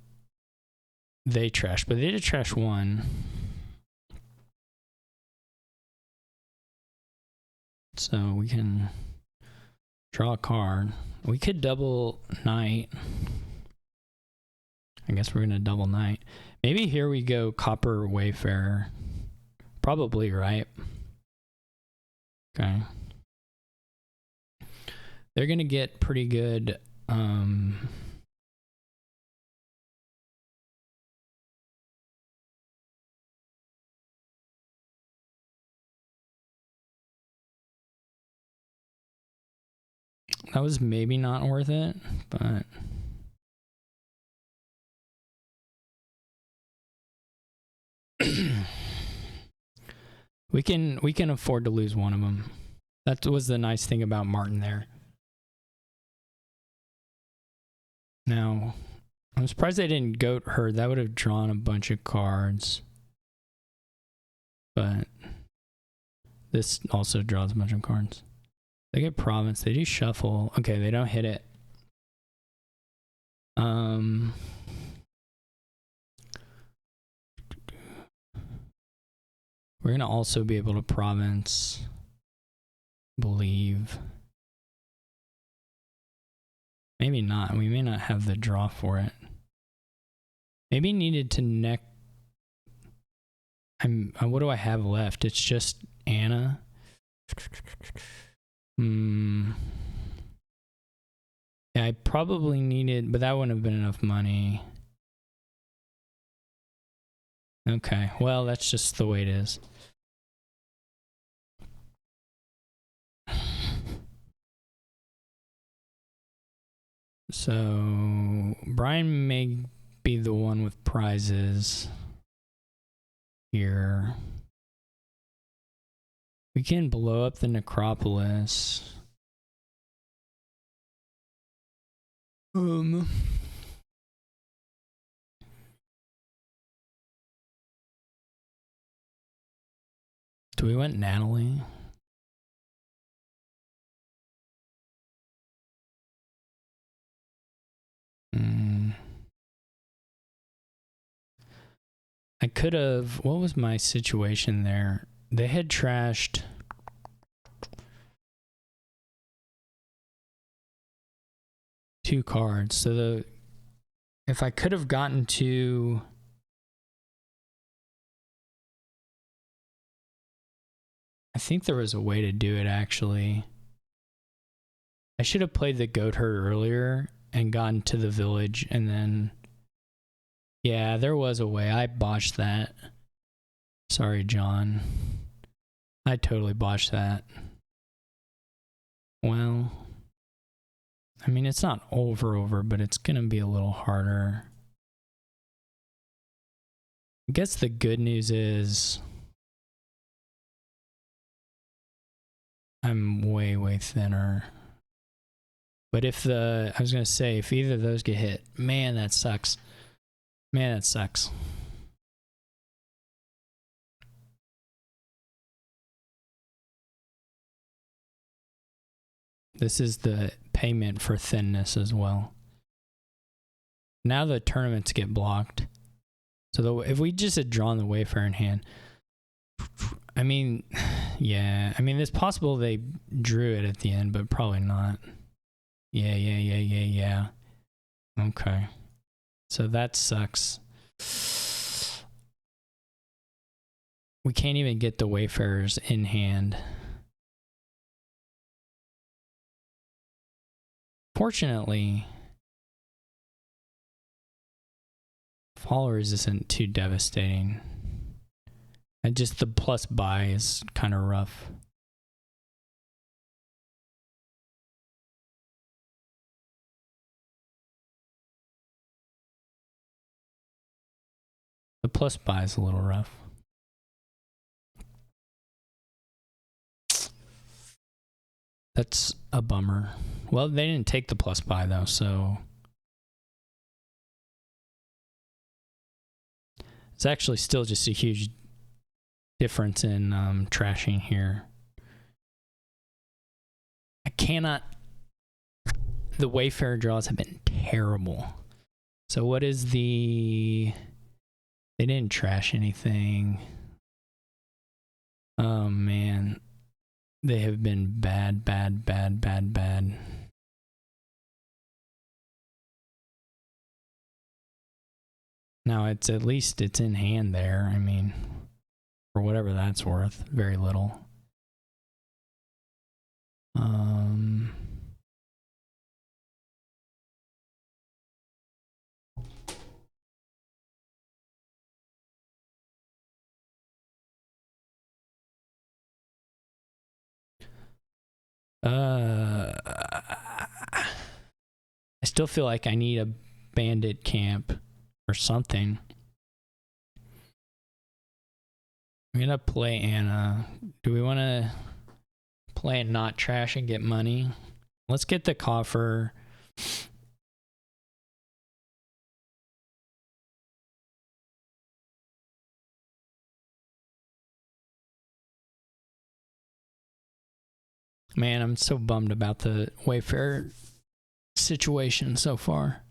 they trash, but they did trash one. So we can draw a card. We could double knight. I guess we're going to double knight. Maybe here we go copper Wayfarer. Probably, right? Okay. They're going to get pretty good. That was maybe not worth it, but we can afford to lose one of them. That was the nice thing about Martin there. Now, I'm surprised they didn't goat herd. That would have drawn a bunch of cards. But this also draws a bunch of cards. They get province. They do shuffle. Okay, they don't hit it. We're going to also be able to province, believe. Maybe not. We may not have the draw for it. Maybe needed to neck. What do I have left? It's just Anna. Yeah, I probably needed, but that wouldn't have been enough money. Okay, well, that's just the way it is. So Bryan may be the one with prizes here. We can blow up the necropolis. Do we want Natalie? I could have. What was my situation there? They had trashed. Two cards. So if I could have gotten to. I think there was a way to do it actually. I should have played the goat herd earlier and gotten to the village and then. Yeah, there was a way. I botched that. Sorry, John. I totally botched that. Well, I mean, it's not over, but it's going to be a little harder. I guess the good news is I'm way, way thinner. But if I was going to say, if either of those get hit, man, that sucks. Man, that sucks. This is the payment for thinness as well. Now the tournaments get blocked. So if we just had drawn the Wayfarer in hand, I mean, yeah. I mean, it's possible they drew it at the end, but probably not. Yeah. Okay. So that sucks. We can't even get the Wayfarers in hand. Fortunately, followers isn't too devastating. And just the plus buy is kind of rough. The plus buy is a little rough. That's a bummer. Well, they didn't take the plus buy though, so it's actually still just a huge difference in trashing here. I cannot. The Wayfarer draws have been terrible. So what is the... They didn't trash anything. Oh man. They have been bad, bad, bad, bad, bad. Now it's at least it's in hand there. I mean, for whatever that's worth, very little. I still feel like I need a bandit camp or something. I'm gonna play Anna. Do we want to play and not trash and get money? Let's get the coffer. Man, I'm so bummed about the Wayfarer situation so far.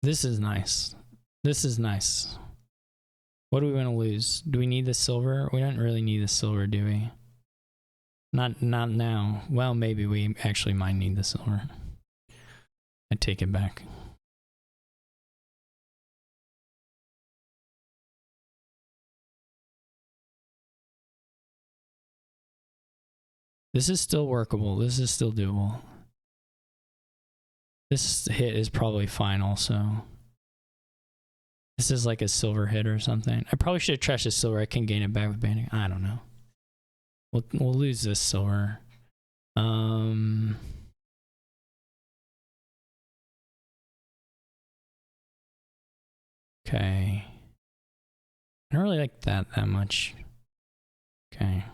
This is nice. This is nice. What do we want to lose? Do we need the silver? We don't really need the silver, do we? Not now. Well, maybe we actually might need the silver. I take it back. This is still workable. This is still doable. This hit is probably fine also. This is like a silver hit or something. I probably should have trashed the silver. I can gain it back with banding. I don't know. We'll lose this silver. Okay. I don't really like that much. Okay.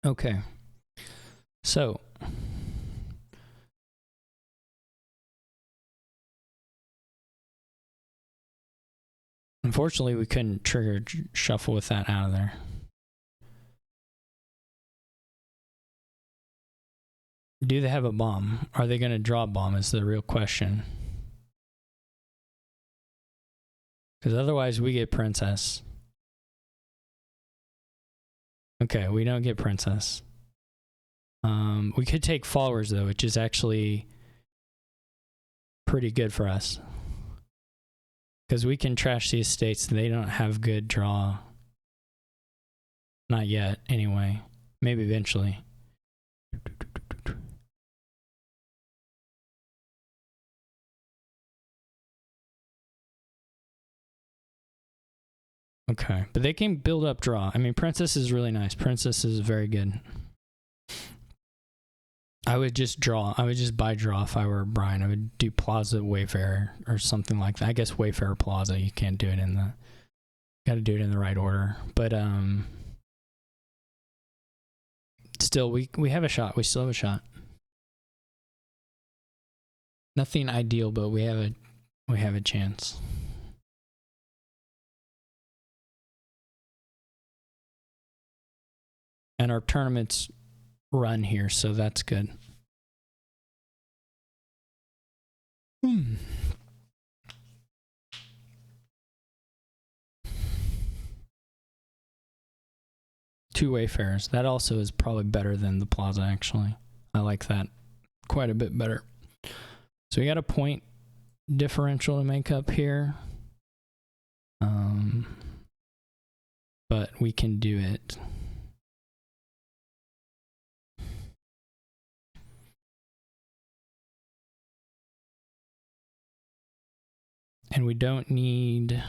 Okay. So unfortunately we couldn't trigger shuffle with that out of there. Do they have a bomb? Are they going to draw a bomb is the real question. Because otherwise we get princess. Okay, we don't get princess. We could take followers though, which is actually pretty good for us. Because we can trash the estates. They don't have good draw. Not yet, anyway. Maybe eventually. Okay, but they can build up draw. I mean, princess is really nice. Princess is very good. I would just draw. I would just buy draw if I were Bryan. I would do Plaza Wayfarer or something like that. I guess Wayfarer Plaza. You can't do it in the... Got to do it in the right order. But still, we have a shot. We still have a shot. Nothing ideal, but we have a chance. And our tournaments run here, so that's good. Two Wayfarers. That also is probably better than the Plaza, actually. I like that quite a bit better. So we got a point differential to make up here. But we can do it. And we don't need...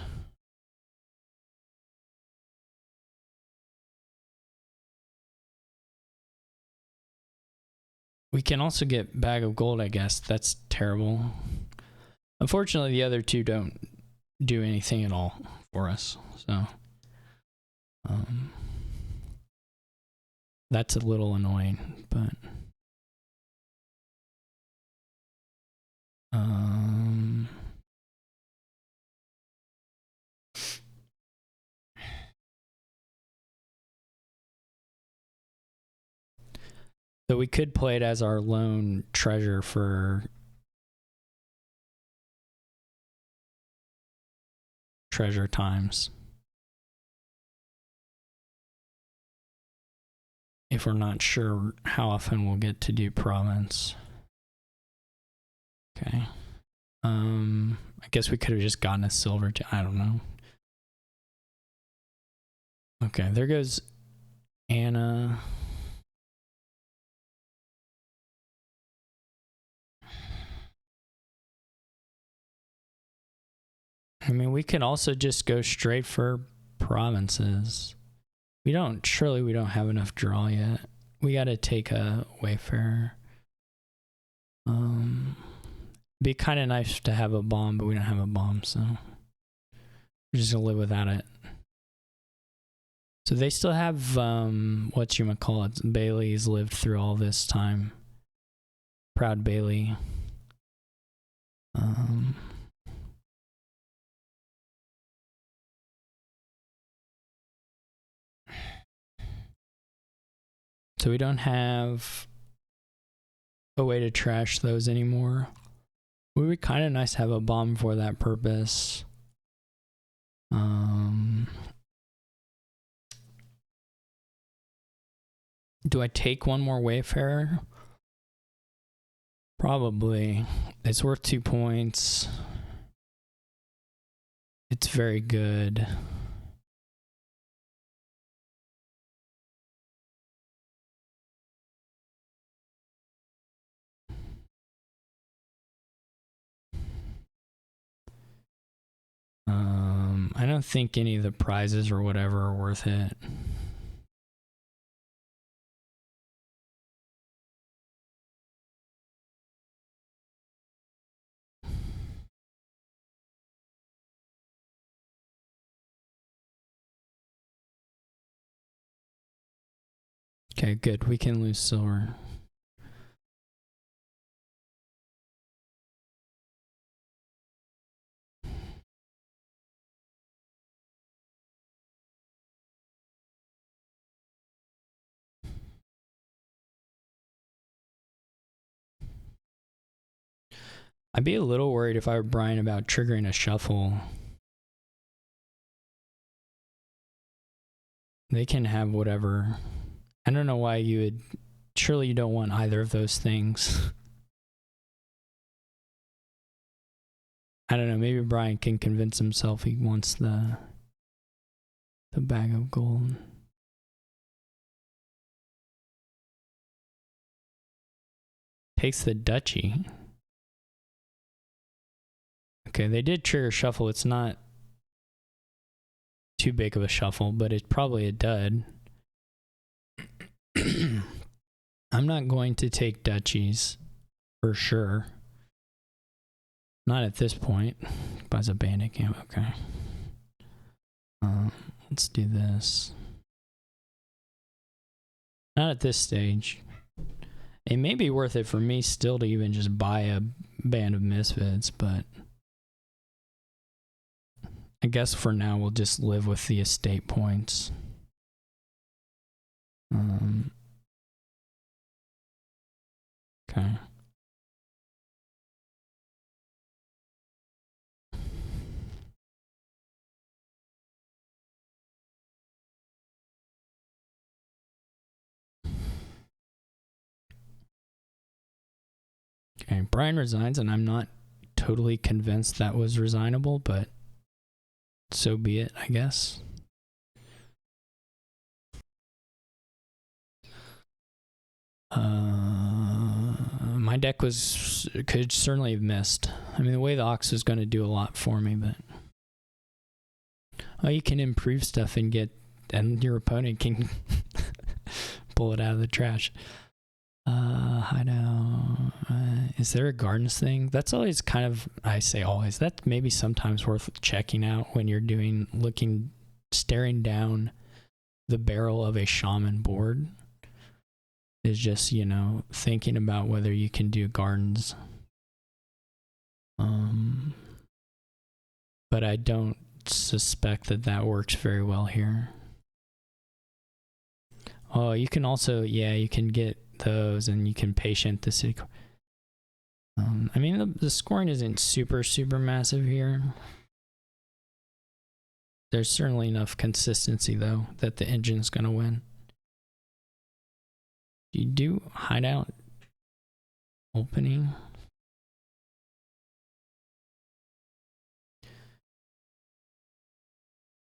We can also get bag of gold, I guess. That's terrible. Unfortunately, the other two don't do anything at all for us. So, that's a little annoying, but so we could play it as our lone treasure for treasure times. If we're not sure how often we'll get to do province. Okay. I guess we could have just gotten a silver. I don't know. Okay, there goes Anna. I mean, we could also just go straight for provinces. Surely we don't have enough draw yet. We gotta take a Wayfarer. Be kind of nice to have a bomb, but we don't have a bomb, so we're just gonna live without it. So they still have whatchamacallit, Bailey's lived through all this time. Proud Bailey. So we don't have a way to trash those anymore. It would be kind of nice to have a bomb for that purpose. Do I take one more Wayfarer? Probably. It's worth 2 points. It's very good. I don't think any of the prizes or whatever are worth it. Okay, good. We can lose silver. I'd be a little worried if I were Bryan about triggering a shuffle. They can have whatever. I don't know why you would. Surely you don't want either of those things. I don't know. Maybe Bryan can convince himself he wants the bag of gold. Takes the duchy. Okay, they did trigger shuffle. It's not too big of a shuffle, but it's probably a dud. I'm not going to take duchies for sure. Not at this point. Buys a bandit camp. Okay. Let's do this. Not at this stage. It may be worth it for me still to even just buy a band of misfits, but I guess for now we'll just live with the estate points. Okay. Okay, Bryan resigns, and I'm not totally convinced that was resignable, but so be it, I guess. My deck could certainly have missed. I mean, the way the Ox was going to do a lot for me, but you can improve stuff and your opponent can pull it out of the trash. Hideout. Is there a gardens thing? That's always kind of, I say always, that's maybe sometimes worth checking out when you're staring down the barrel of a shaman board. Is just, you know, thinking about whether you can do gardens. But I don't suspect that works very well here. Oh, you can also, yeah, you can get those and you can patient the city. I mean, the scoring isn't super massive here. There's certainly enough consistency, though, that the engine's going to win. Do you do hideout opening?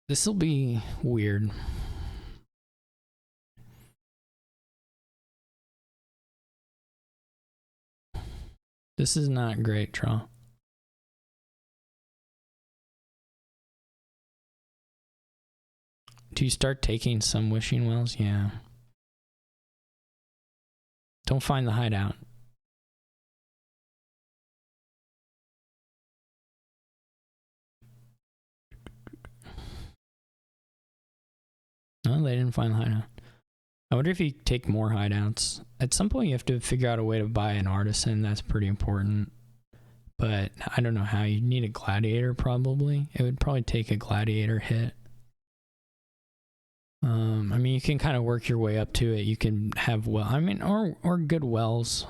This will be weird. This is not great, draw. Do you start taking some wishing wells? Yeah. Don't find the hideout. No, they didn't find the hideout. I wonder if you take more hideouts. At some point, you have to figure out a way to buy an artisan. That's pretty important. But I don't know how. You need a gladiator, probably. It would probably take a gladiator hit. I mean, you can kind of work your way up to it. You can have or good wells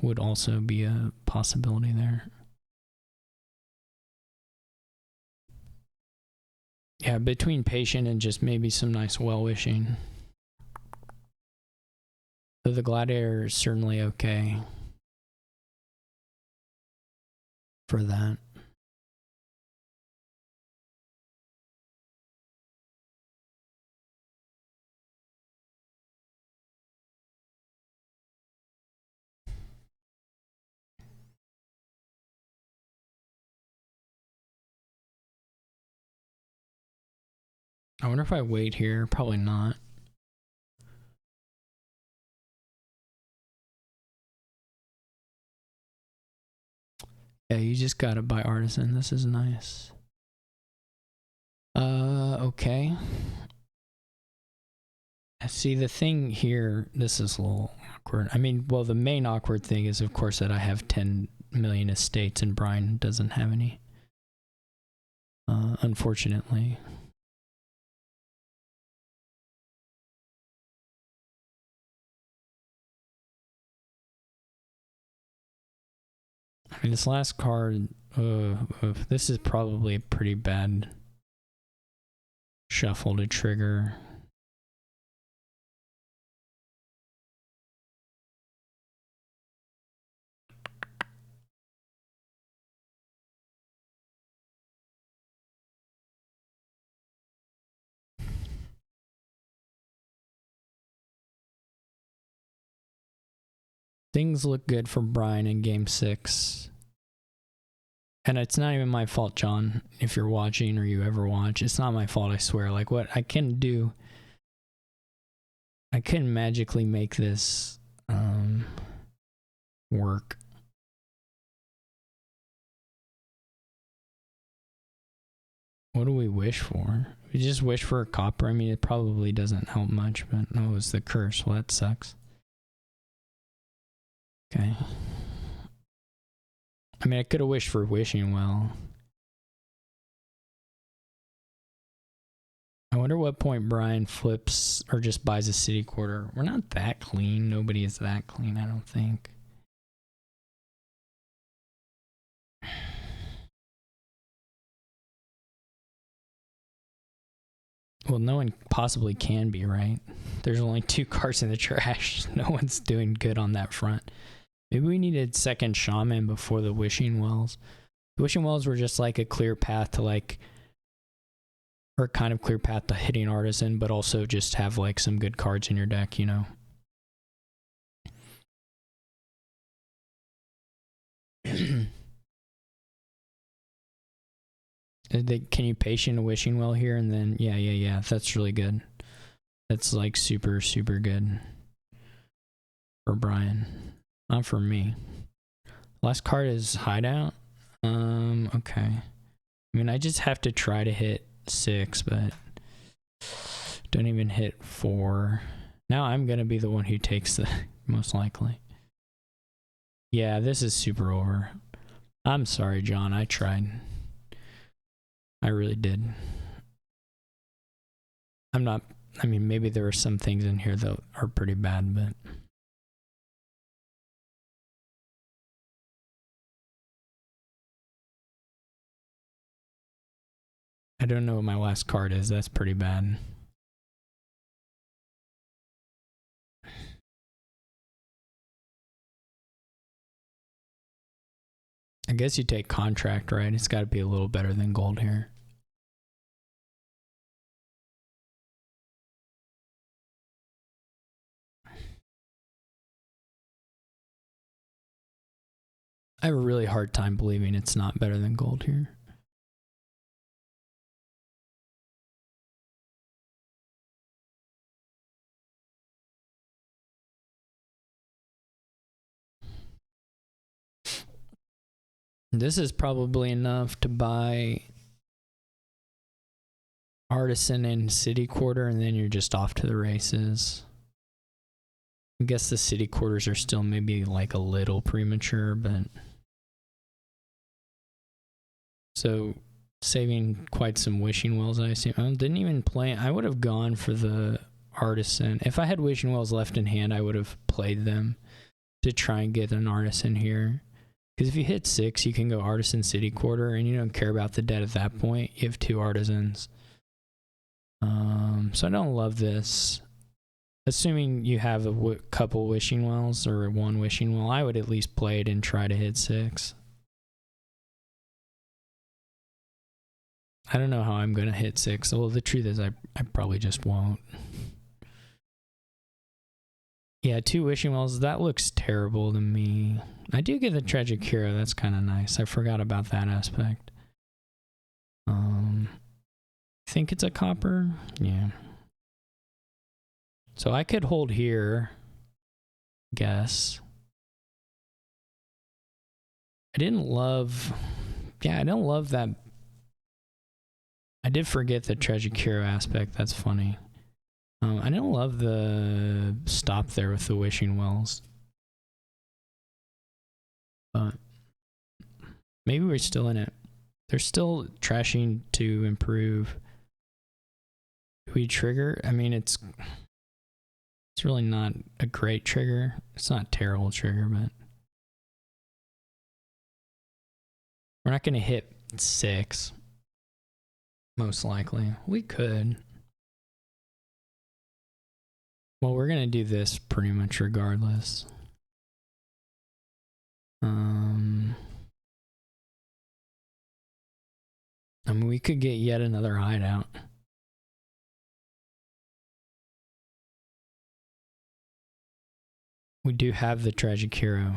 would also be a possibility there. Yeah, between patient and just maybe some nice well wishing. So the gladiator is certainly okay for that. I wonder if I wait here. Probably not. Yeah, you just gotta buy artisan. This is nice. Okay. See, the thing here, this is a little awkward. I mean, well, the main awkward thing is, of course, that I have 10 million estates and Bryan doesn't have any. Unfortunately. I mean, this last card, this is probably a pretty bad shuffle to trigger. Things look good for Bryan in game 6. And it's not even my fault, John, if you're watching or you ever watch. It's not my fault, I swear. Like, what I can do, I couldn't magically make this work. What do we wish for? We just wish for a copper. I mean, it probably doesn't help much, but no, it's the curse. Well, that sucks. Okay. I mean, I could have wished for wishing well. I wonder what point Bryan flips or just buys a city quarter. We're not that clean. Nobody is that clean, I don't think. Well, no one possibly can be, right? There's only 2 cards in the trash. No one's doing good on that front. Maybe we needed second shaman before the wishing wells. The wishing wells were just like a clear path to like, or kind of clear path to hitting artisan, but also just have like some good cards in your deck, you know? Can you patient a wishing well here and then yeah, that's really good. That's like super good. for Bryan. Not for me. Last card is Hideout. Okay. I mean, I just have to try to hit 6, but don't even hit 4. Now I'm gonna be the one who takes the most likely. Yeah, this is super over. I'm sorry, John. I tried. I really did. I'm not. I mean, maybe there are some things in here that are pretty bad, but. I don't know what my last card is. That's pretty bad. I guess you take contract, right? It's got to be a little better than gold here. I have a really hard time believing it's not better than gold here. This is probably enough to buy Artisan and City Quarter, and then you're just off to the races. I guess the City Quarters are still maybe like a little premature, but... So, saving quite some wishing wells, I assume. I didn't even play... I would have gone for the Artisan. If I had wishing wells left in hand, I would have played them to try and get an Artisan here. Because if you hit 6, you can go Artisan City Quarter, and you don't care about the debt at that point. You have 2 Artisans. So I don't love this. Assuming you have a couple wishing wells or 1 wishing well, I would at least play it and try to hit 6. I don't know how I'm going to hit 6. Well, the truth is I probably just won't. Yeah, 2 wishing wells. That looks terrible to me. I do get the Tragic Hero. That's kind of nice. I forgot about that aspect. I think it's a copper. Yeah. So I could hold here. Guess. I didn't love... Yeah, I don't love that. I did forget the Tragic Hero aspect. That's funny. I didn't love the stop there with the wishing wells. But maybe we're still in it. They're still trashing to improve. Do we trigger? I mean, it's really not a great trigger. It's not a terrible trigger, but we're not going to hit 6. Most likely. We could. Well, we're going to do this pretty much regardless. I mean, we could get yet another hideout. We do have the Tragic Hero.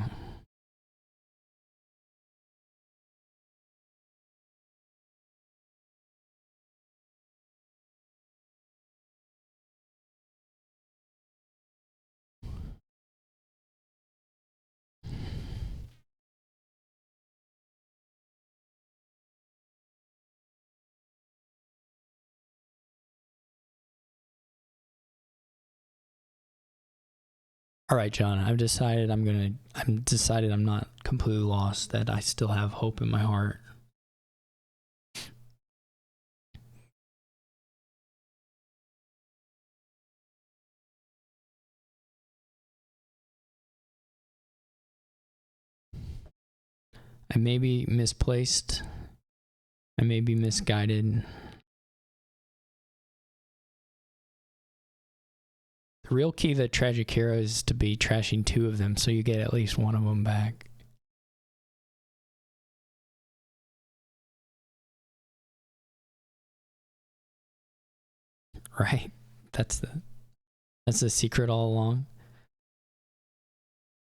All right, John, I'm decided I'm not completely lost, that I still have hope in my heart. I may be misplaced. I may be misguided. The real key to Tragic Hero is to be trashing 2 of them, so you get at least 1 of them back. Right? That's the secret all along.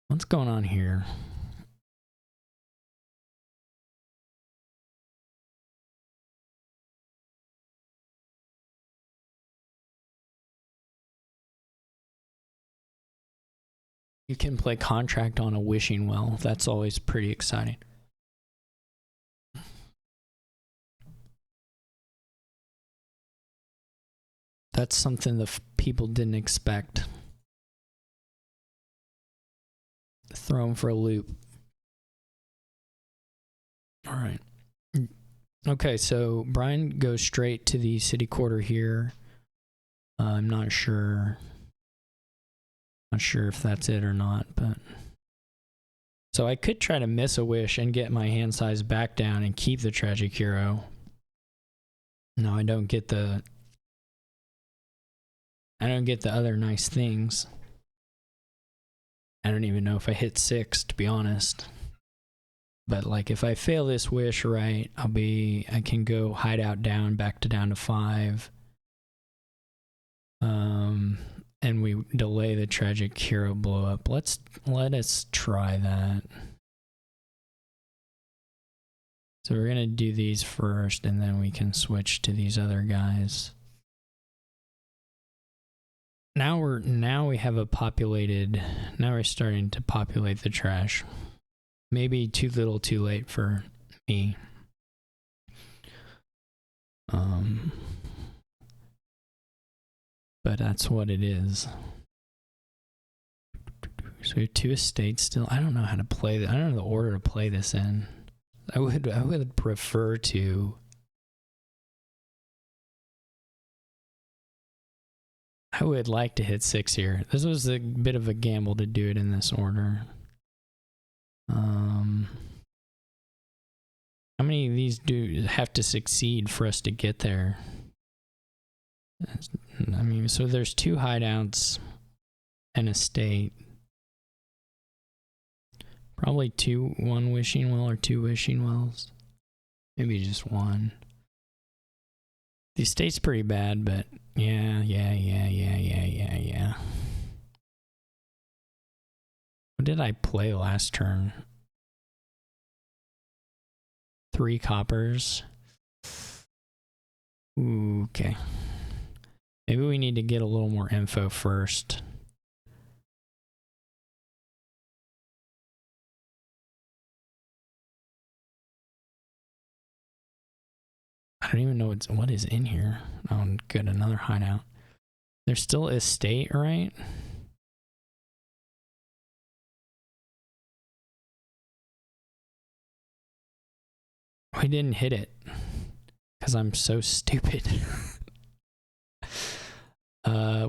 What's going on here? You can play contract on a wishing well. That's always pretty exciting. That's something the people didn't expect. Throw them for a loop. All right. Okay, so Bryan goes straight to the city quarter here. I'm not sure. Not sure if that's it or not, but so I could try to miss a wish and get my hand size back down and keep the tragic hero. No, I don't get the other nice things. I don't even know if I hit 6, to be honest. But like if I fail this wish right, I can go hideout down back to down to 5. And we delay the tragic hero blow up. Let us try that. So we're gonna do these first, and then we can switch to these other guys. Now we have a populated. Now we're starting to populate the trash. Maybe too little, too late for me. But that's what it is. So we have 2 estates still. I don't know how to play that. I don't know the order to play this in. I would prefer to. I would like to hit 6 here. This was a bit of a gamble to do it in this order. How many of these do have to succeed for us to get there? I mean, so there's 2 hideouts and a state. Probably 1 wishing well or 2 wishing wells. Maybe just 1. The estate's pretty bad, but yeah. What did I play last turn? 3 coppers. Ooh, okay. Maybe we need to get a little more info first. I don't even know what is in here. Oh, good, another hideout. There's still estate, right? We didn't hit it because I'm so stupid.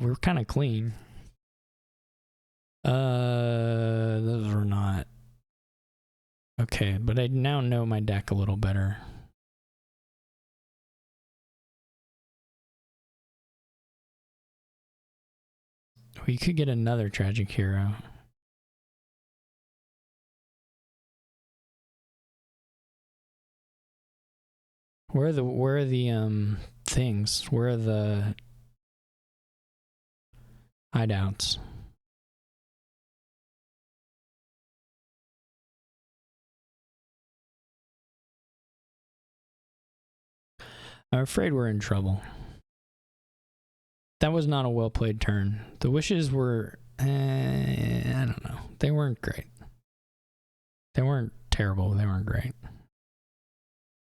We're kind of clean. Those are not. Okay, but I now know my deck a little better. We could get another tragic hero. Where are the things? Where are the hideouts? I'm afraid we're in trouble. That was not a well-played turn. The wishes were, I don't know. They weren't great. They weren't terrible. They weren't great.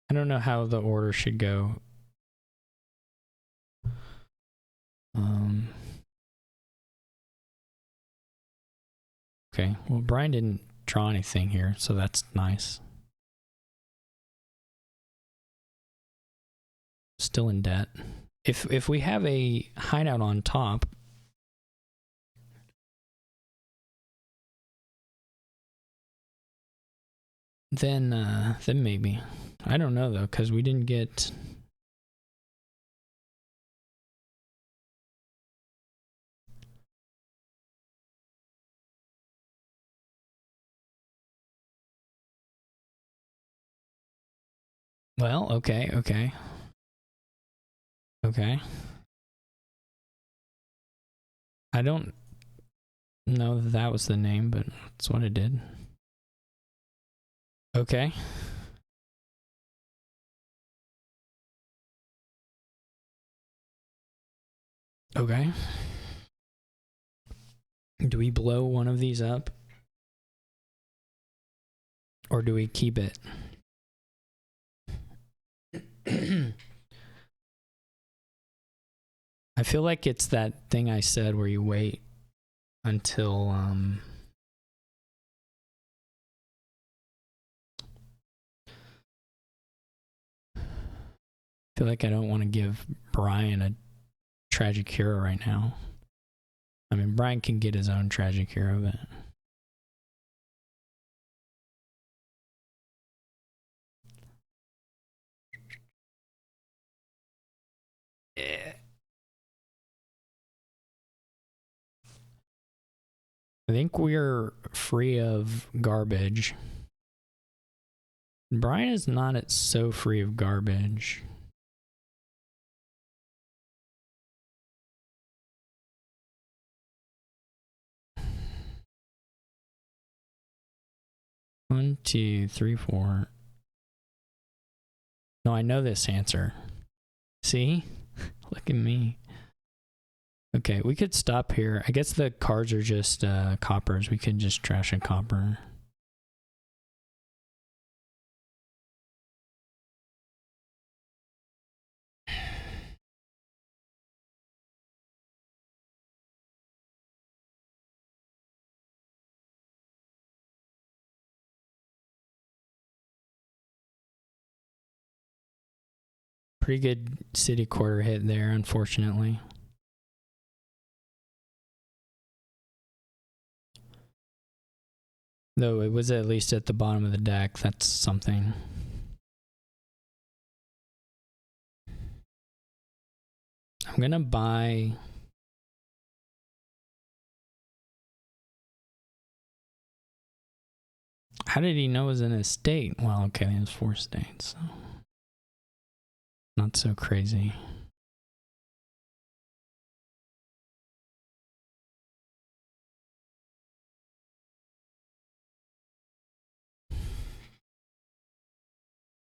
I don't know how the order should go. Okay, well, Bryan didn't draw anything here, so that's nice. Still in debt. If we have a hideout on top, then maybe. I don't know though, because we didn't get. Well, okay. I don't know that that was the name, but that's what it did. Okay. Do we blow one of these up? Or do we keep it? I feel like it's that thing I said where you wait until I feel like I don't want to give Bryan a tragic hero right now. I mean, Bryan can get his own tragic hero, but yeah. I think we're free of garbage. Bryan is not so free of garbage. One, two, three, four. No, I know this answer. See? Look at me. Okay, we could stop here. I guess the cards are just coppers. We could just trash a copper. Pretty good city quarter hit there, unfortunately. Though it was at least at the bottom of the deck. That's something. I'm gonna buy... How did he know it was in his state? Well, okay, he has 4 states, so... Not so crazy.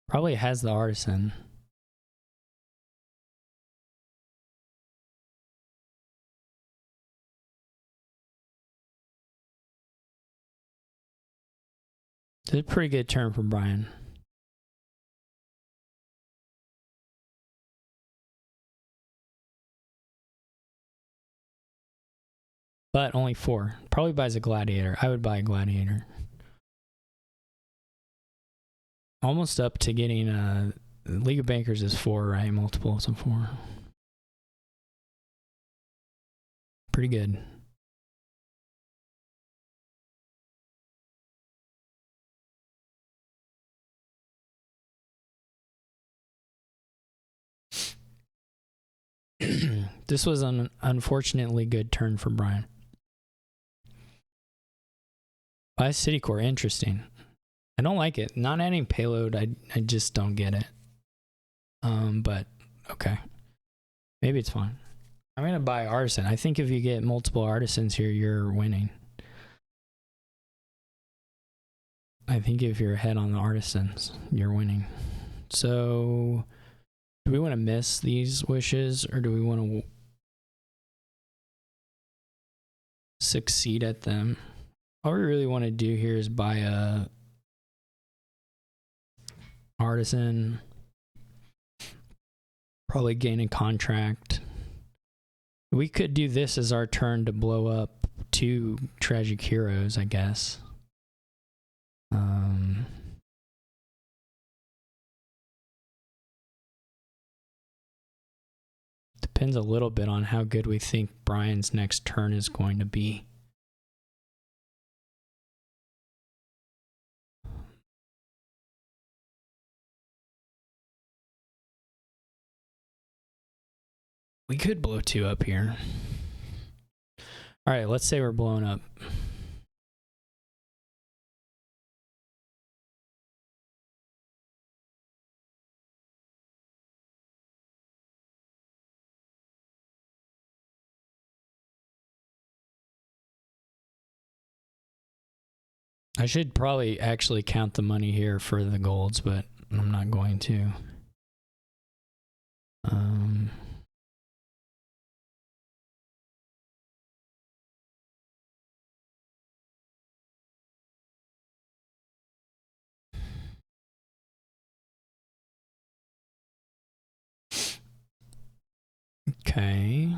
Probably has the artisan. It's a pretty good turn for Bryan. But only 4. Probably buys a gladiator. I would buy a gladiator. Almost up to getting League of Bankers is 4, right? Multiples of 4. Pretty good. This was an unfortunately good turn for Bryan. Buy City Core, interesting. I don't like it. Not adding payload, I just don't get it. But okay. Maybe it's fine. I'm gonna buy Artisan. I think if you get multiple Artisans here, you're winning. I think if you're ahead on the Artisans, you're winning. So, do we want to miss these wishes, or do we want to succeed at them? All we really want to do here is buy a Artisan, probably gain a contract. We could do this as our turn to blow up 2 tragic heroes, I guess. Depends a little bit on how good we think Bryan's next turn is going to be. We could blow 2 up here. All right, let's say we're blown up. I should probably actually count the money here for the golds, but I'm not going to. Okay.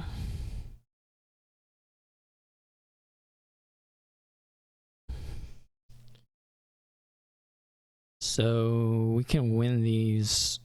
So we can win these.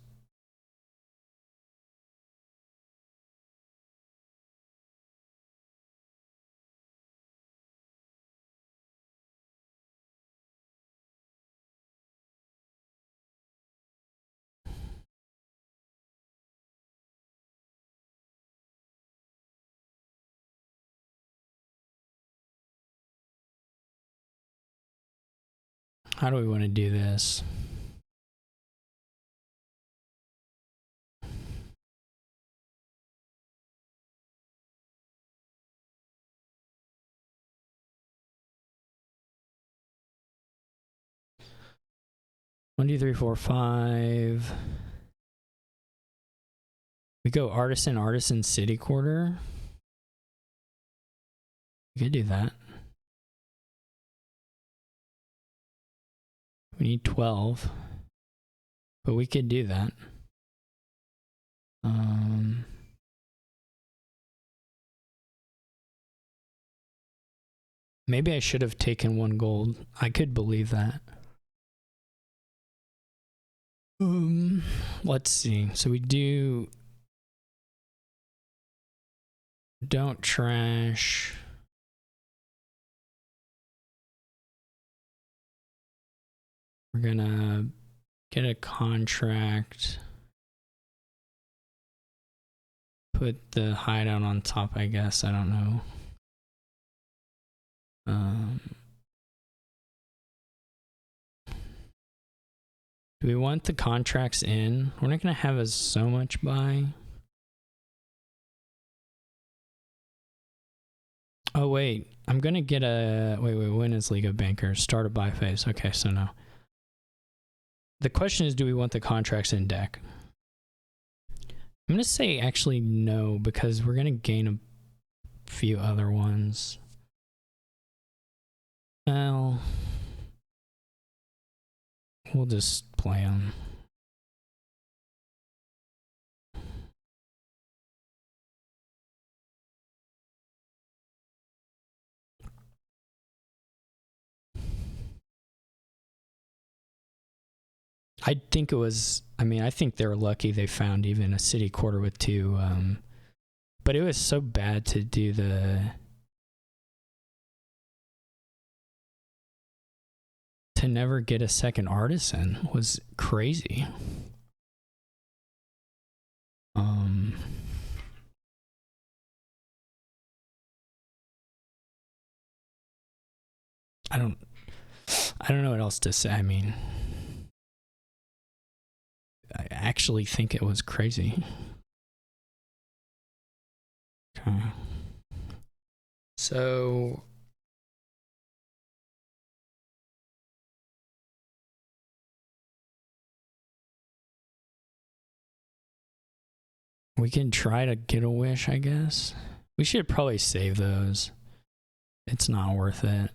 How do we want to do this? One, two, three, four, five. We go artisan, city quarter. We could do that. We need 12. But we could do that. Maybe I should have taken 1 gold. I could believe that. Let's see. So we don't trash. We're gonna get a contract. Put the hideout on top, I guess. I don't know. Do we want the contracts in? We're not gonna have as so much buy. Oh wait, I'm gonna get a wait. When is League of Bankers? Start a buy phase. Okay, so no. The question is, do we want the contracts in deck? I'm gonna say actually no, because we're gonna gain a few other ones. Well, we'll just play them. I think it was, I mean, I think they were lucky they found even a city quarter with 2. But it was so bad to do to never get a second artisan was crazy. I don't know what else to say. I mean, I actually think it was crazy. Okay. So we can try to get a wish, I guess. We should probably save those. It's not worth it.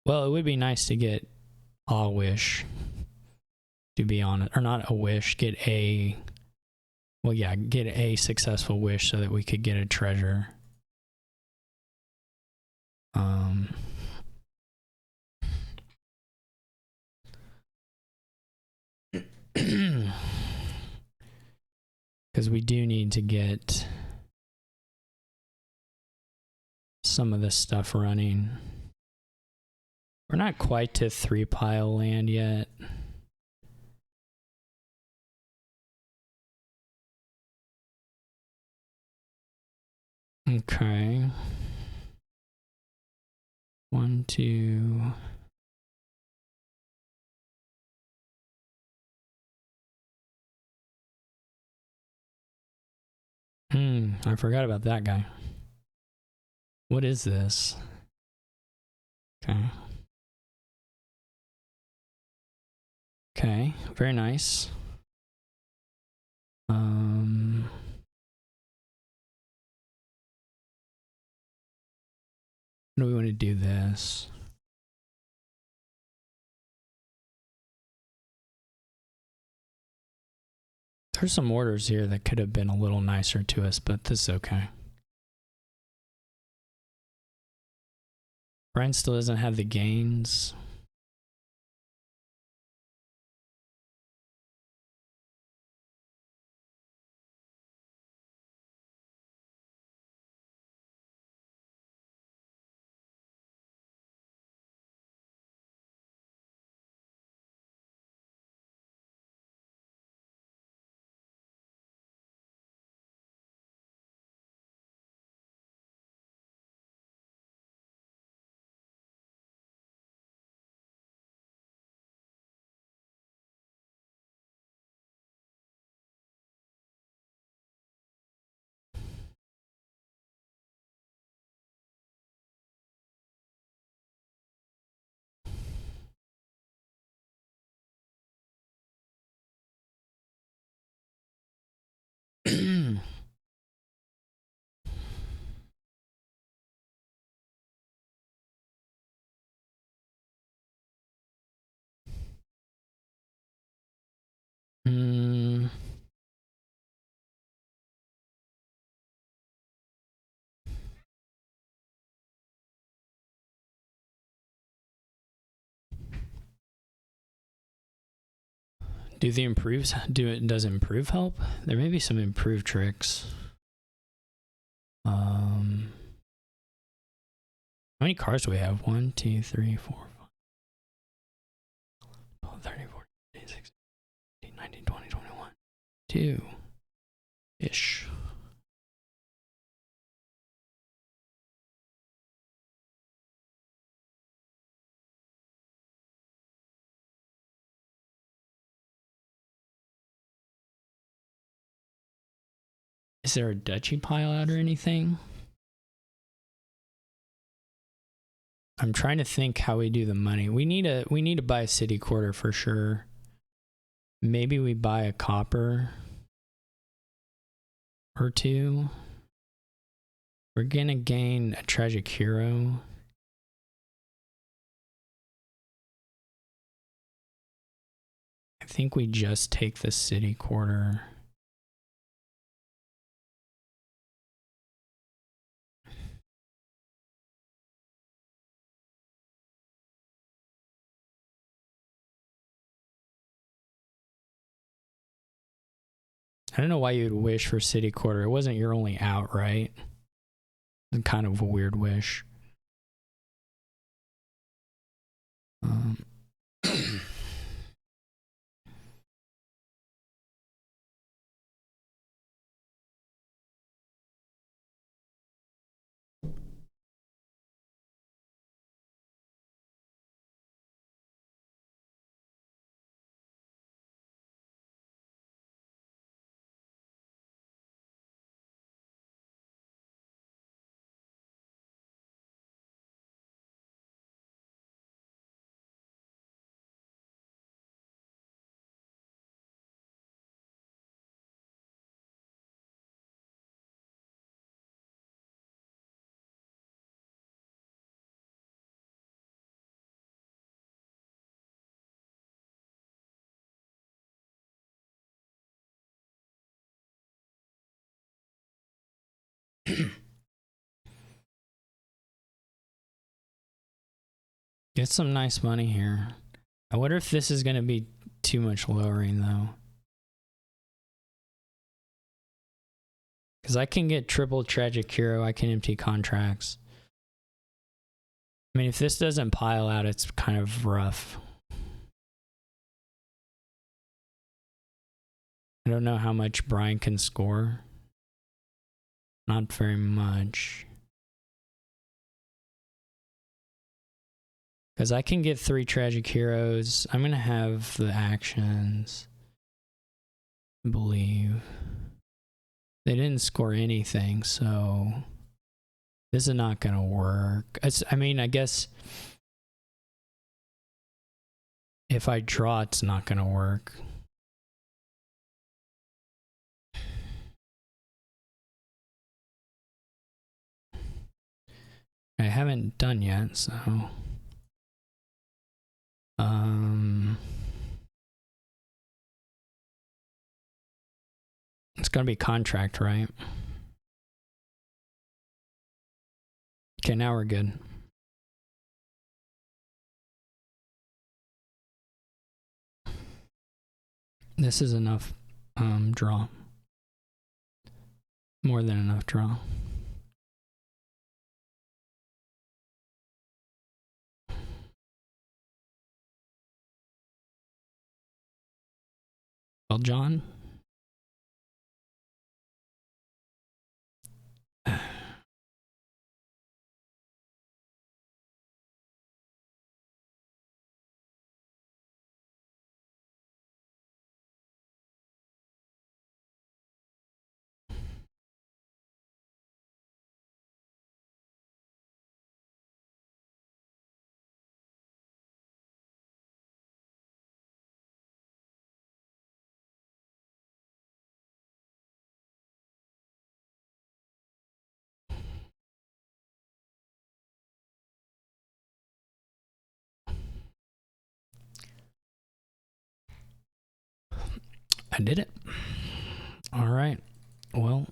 Well, it would be nice to get a wish, to be honest. Or not a wish, get a... Well, yeah, get a successful wish so that we could get a treasure. Because we do need to get some of this stuff running. We're not quite to 3 pile land yet. Okay. 1, 2. I forgot about that guy. What is this? Okay. Okay, very nice. Do we want to do this? There's some orders here that could have been a little nicer to us, but this is okay. Bryan still doesn't have the gains. Does improve help? There may be some improved tricks. How many cars do we have? 1, 2, 3, 4, 5, 12, 13, 14, 15, 16, 18, 19, 20, 21. 2-ish. Is there a duchy pile out or anything? I'm trying to think how we do the money. We need to buy a city quarter for sure. Maybe we buy a copper or 2. We're gonna gain a tragic hero. I think we just take the city quarter. I don't know why you'd wish for city quarter. It wasn't your only out, right? It's kind of a weird wish. Get some nice money here. I wonder if this is going to be too much lowering though. Because I can get triple tragic hero, I can empty contracts. I mean, if this doesn't pile out, it's kind of rough. I don't know how much Bryan can score. Not very much. Because I can get 3 tragic heroes. I'm going to have the actions. I believe. They didn't score anything, so this is not going to work. I mean, I guess if I draw, it's not going to work. I haven't done yet, so it's gonna be contract, right? Okay, now we're good. This is enough draw. More than enough draw. Well, John. I did it. All right. Well,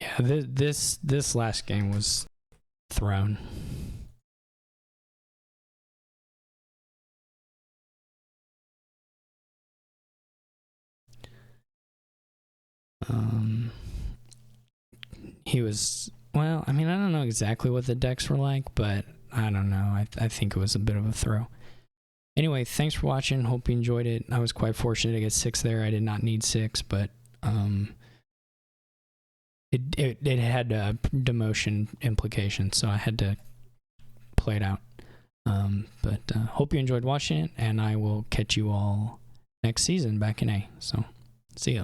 yeah, this last game was thrown. He was, well, I mean, I don't know exactly what the decks were like, but I don't know. I think it was a bit of a throw. Anyway, thanks for watching. Hope you enjoyed it. I was quite fortunate to get 6 there. I did not need 6, but it had a demotion implication, so I had to play it out. But hope you enjoyed watching it, and I will catch you all next season back in A. So, see ya.